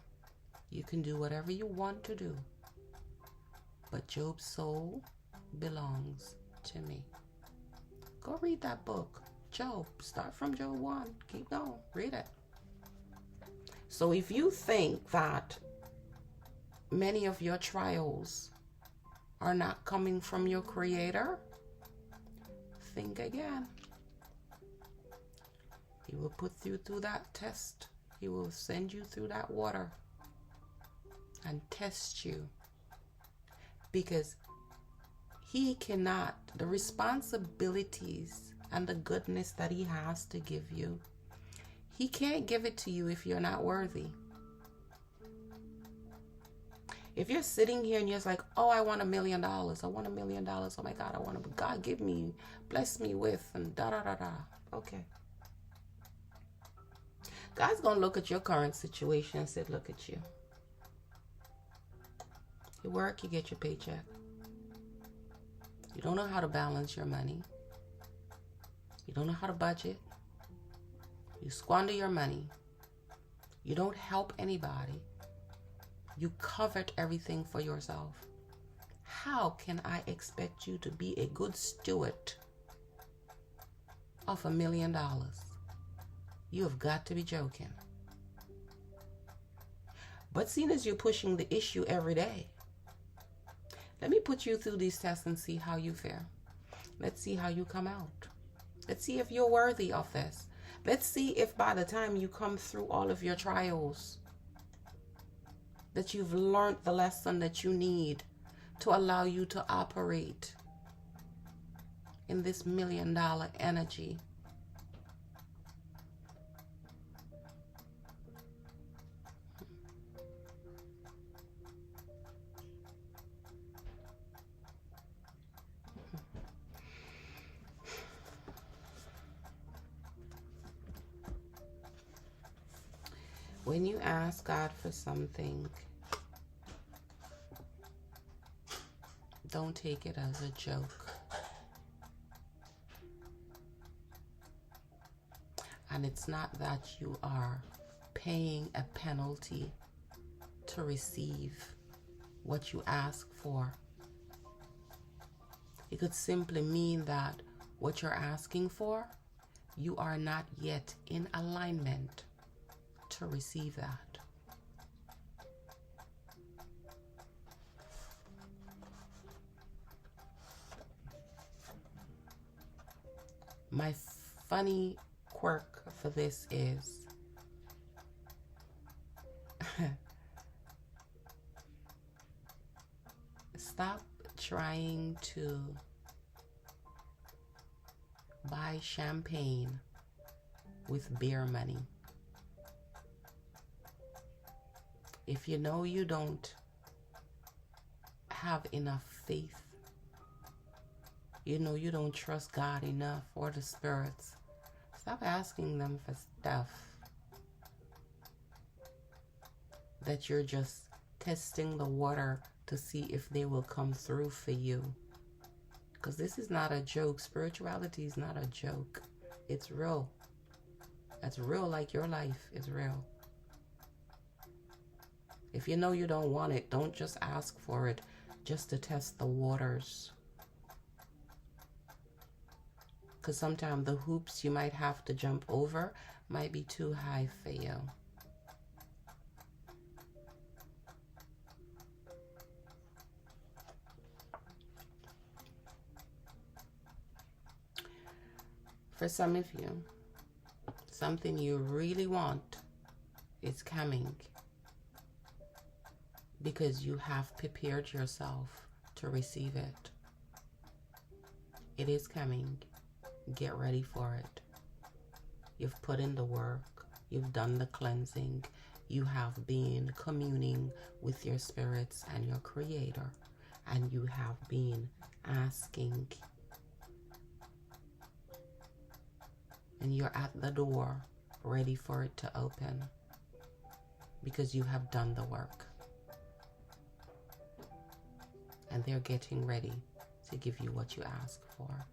you can do whatever you want to do, but Job's soul belongs to me. Go read that book, Job. Start from Job 1. Keep going. Read it. So if you think that many of your trials are not coming from your Creator, think again. He will put you through that test. He will send you through that water and test you, because he cannot, the responsibilities and the goodness that he has to give you, he can't give it to you if you're not worthy. If you're sitting here and you're just like, oh, I want $1 million. I want $1 million. Oh my God, I want to, God, give me, bless me with, and da da da da. Okay. God's going to look at your current situation and say, look at you. You work, you get your paycheck. You don't know how to balance your money. You don't know how to budget. You squander your money. You don't help anybody. You covet everything for yourself. How can I expect you to be a good steward of $1 million? You have got to be joking. But seeing as you're pushing the issue every day, let me put you through these tests and see how you fare. Let's see how you come out. Let's see if you're worthy of this. Let's see if by the time you come through all of your trials, that you've learned the lesson that you need to allow you to operate in this $1 million energy. When you ask God for something, don't take it as a joke. And it's not that you are paying a penalty to receive what you ask for. It could simply mean that what you're asking for, you are not yet in alignment to receive that. My funny quirk for this is stop trying to buy champagne with beer money. If you know you don't have enough faith, you know you don't trust God enough or the spirits, stop asking them for stuff that you're just testing the water to see if they will come through for you. Because this is not a joke. Spirituality is not a joke. It's real. It's real, like your life is real. If you know you don't want it, don't just ask for it just to test the waters. Because sometimes the hoops you might have to jump over might be too high for you. For some of you, something you really want is coming because you have prepared yourself to receive it. It is coming. Get ready for it. You've put in the work. You've done the cleansing. You have been communing with your spirits and your Creator. And you have been asking. And you're at the door, ready for it to open. Because you have done the work. And they're getting ready to give you what you ask for.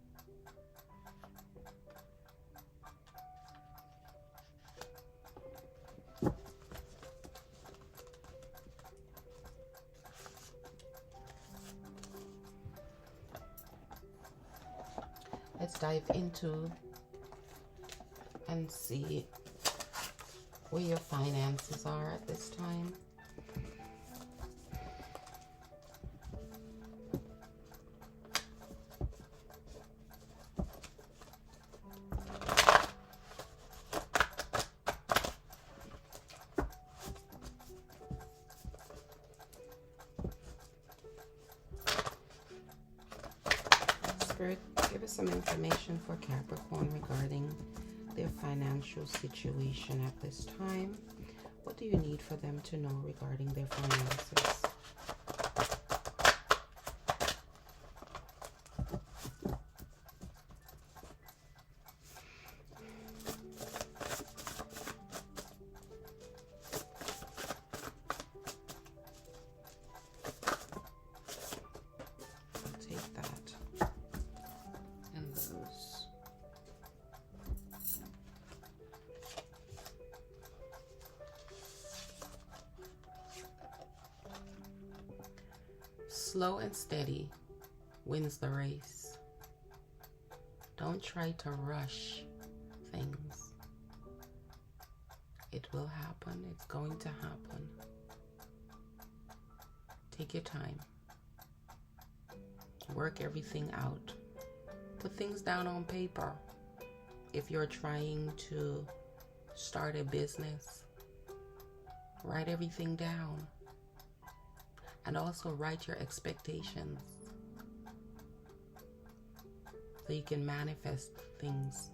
Let's dive into and see where your finances are at this time. Spirit, give us some information for Capricorn regarding their financial situation at this time. What do you need for them to know regarding their finances? I'll take that. And those. Slow and steady wins the race. Don't try to rush things. It will happen. It's going to happen. Take your time. Work everything out. Put things down on paper. If you're trying to start a business, write everything down. And also write your expectations so you can manifest things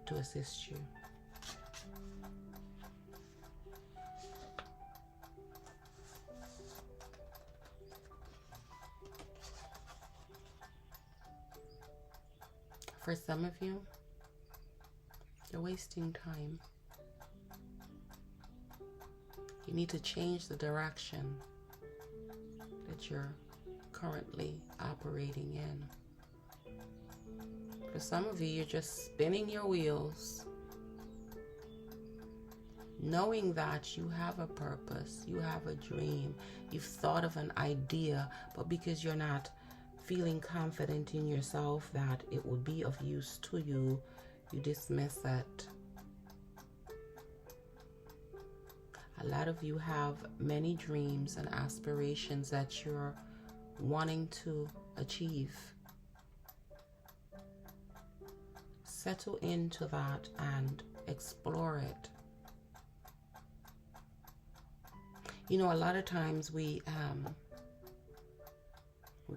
to assist you. For some of you, you're wasting time. You need to change the direction that you're currently operating in. For some of you, you're just spinning your wheels, knowing that you have a purpose, you have a dream, you've thought of an idea, but because you're not feeling confident in yourself that it would be of use to you, you dismiss it. A lot of you have many dreams and aspirations that you're wanting to achieve. Settle into that and explore it. You know, a lot of times we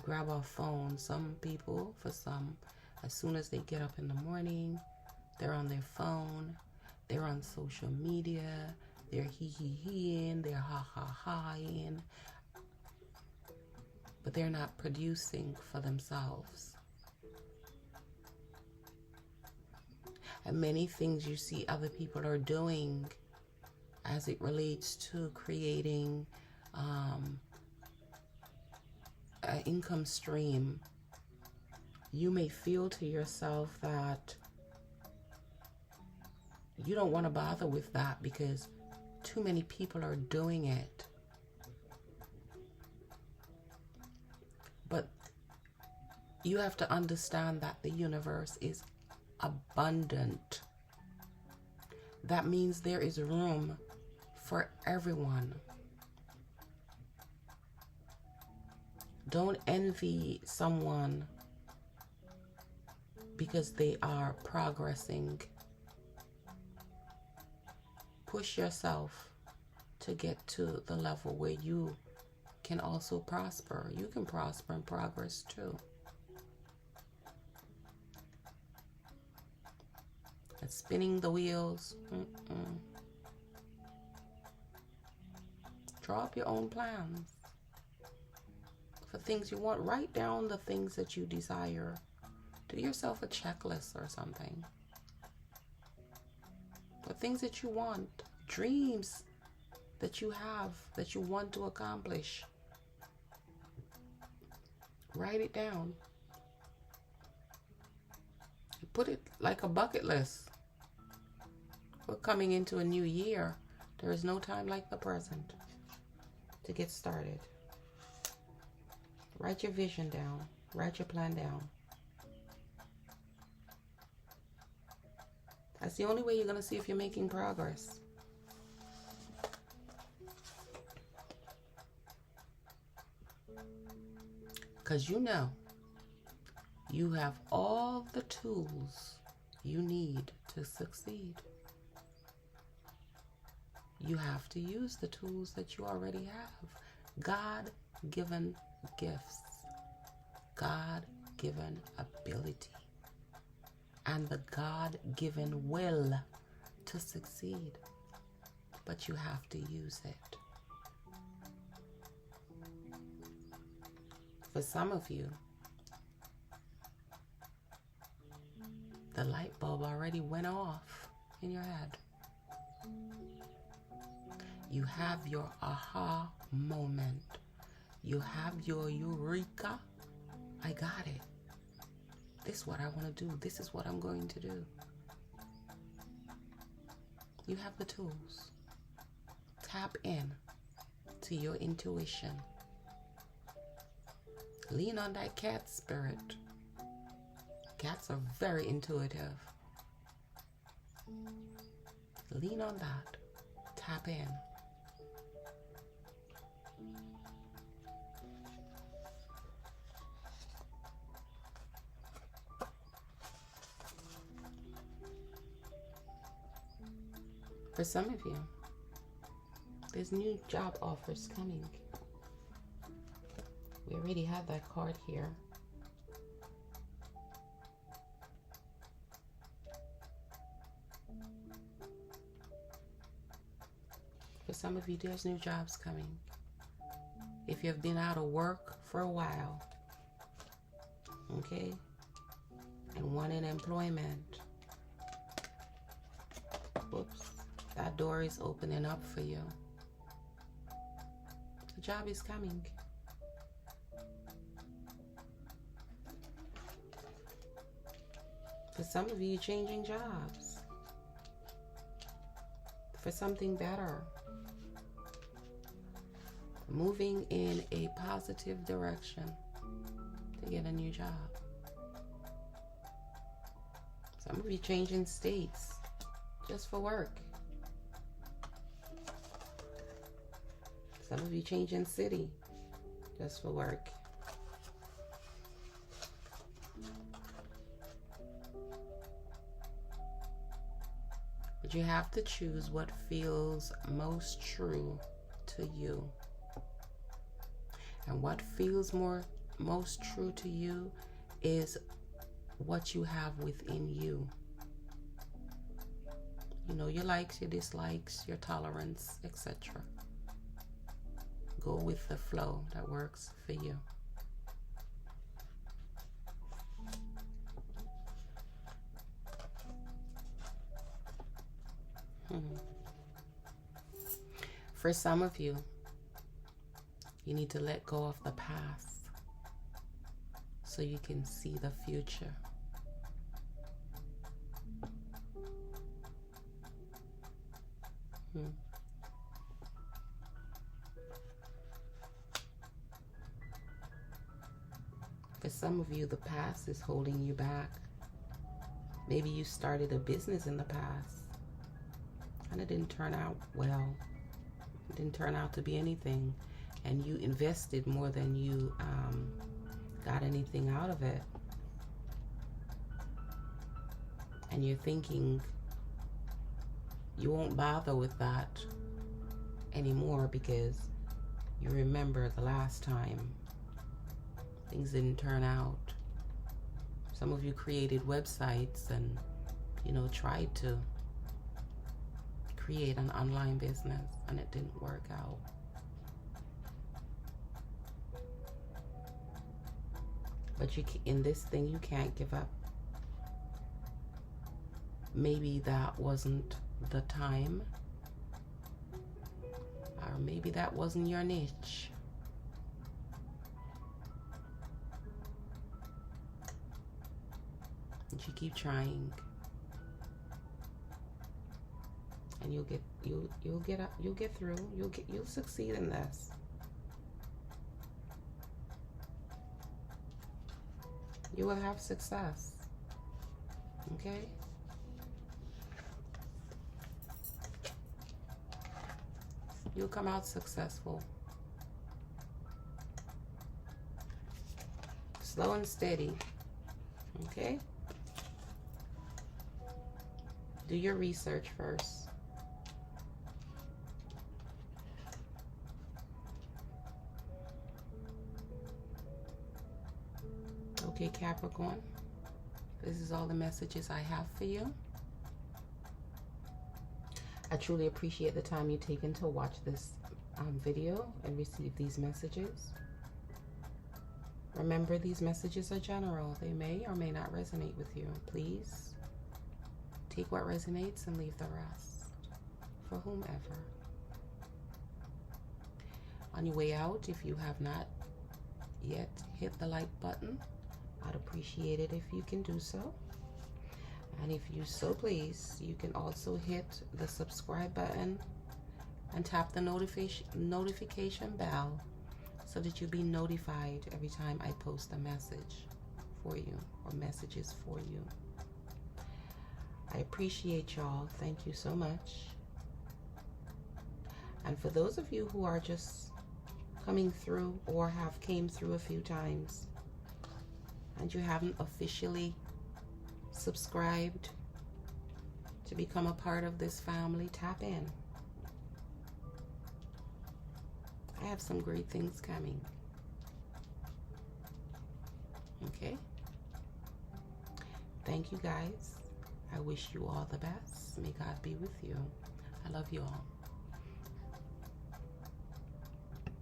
grab our phone. Some people, for some, as soon as they get up in the morning, they're on their phone, they're on social media, they're hee-hee-heeing, they're ha-ha-haing, but they're not producing for themselves. And many things you see other people are doing as it relates to creating an income stream, you may feel to yourself that you don't want to bother with that because too many people are doing it. But you have to understand that the universe is abundant. That means there is room for everyone. Don't envy someone because they are progressing. Push yourself to get to the level where you can also prosper. You can prosper and progress too. And spinning the wheels. Draw up your own plans for things you want. Write down the things that you desire. Do yourself a checklist or something. For things that you want, dreams that you have, that you want to accomplish. Write it down. Put it like a bucket list. We're coming into a new year. There is no time like the present to get started. Write your vision down. Write your plan down. That's the only way you're going to see if you're making progress. Because you know, you have all the tools you need to succeed. You have to use the tools that you already have. God-given gifts. God-given ability. And the God-given will to succeed. But you have to use it. For some of you, the light bulb already went off in your head. You have your aha moment. You have your eureka. I got it. This is what I want to do. This is what I'm going to do. You have the tools. Tap in to your intuition. Lean on that cat spirit. Cats are very intuitive. Lean on that. Tap in. For some of you, there's new job offers coming. We already have that card here. For some of you, there's new jobs coming. If you've been out of work for a while, okay, and wanting employment, whoops, that door is opening up for you. The job is coming. For some of you, changing jobs for something better. Moving in a positive direction to get a new job. Some of you changing states just for work. Some of you changing city just for work. But you have to choose what feels most true to you. And what feels most true to you is what you have within you. You know, your likes, your dislikes, your tolerance, etc. Go with the flow that works for you. For some of you, you need to let go of the past so you can see the future. For some of you, the past is holding you back. Maybe you started a business in the past and it didn't turn out well. It didn't turn out to be anything, and you invested more than you got anything out of it. And you're thinking you won't bother with that anymore because you remember the last time things didn't turn out. Some of you created websites and, you know, tried to create an online business and it didn't work out. But in this thing, you can't give up. Maybe that wasn't the time, or maybe that wasn't your niche. And you keep trying, and you'll get through. You'll succeed in this. You will have success. Okay? You'll come out successful. Slow and steady. Okay? Do your research first. Okay, Capricorn, this is all the messages I have for you. I truly appreciate the time you've taken to watch this video and receive these messages. Remember, these messages are general. They may or may not resonate with you. Please take what resonates and leave the rest for whomever. On your way out, if you have not yet hit the like button, I'd appreciate it if you can do so. And if you so please, you can also hit the subscribe button and tap the notification bell so that you'll be notified every time I post a message for you or messages for you. I appreciate y'all. Thank you so much. And for those of you who are just coming through or have came through a few times and you haven't officially subscribed to become a part of this family, tap in. I have some great things coming. Okay? Thank you guys. I wish you all the best. May God be with you. I love you all.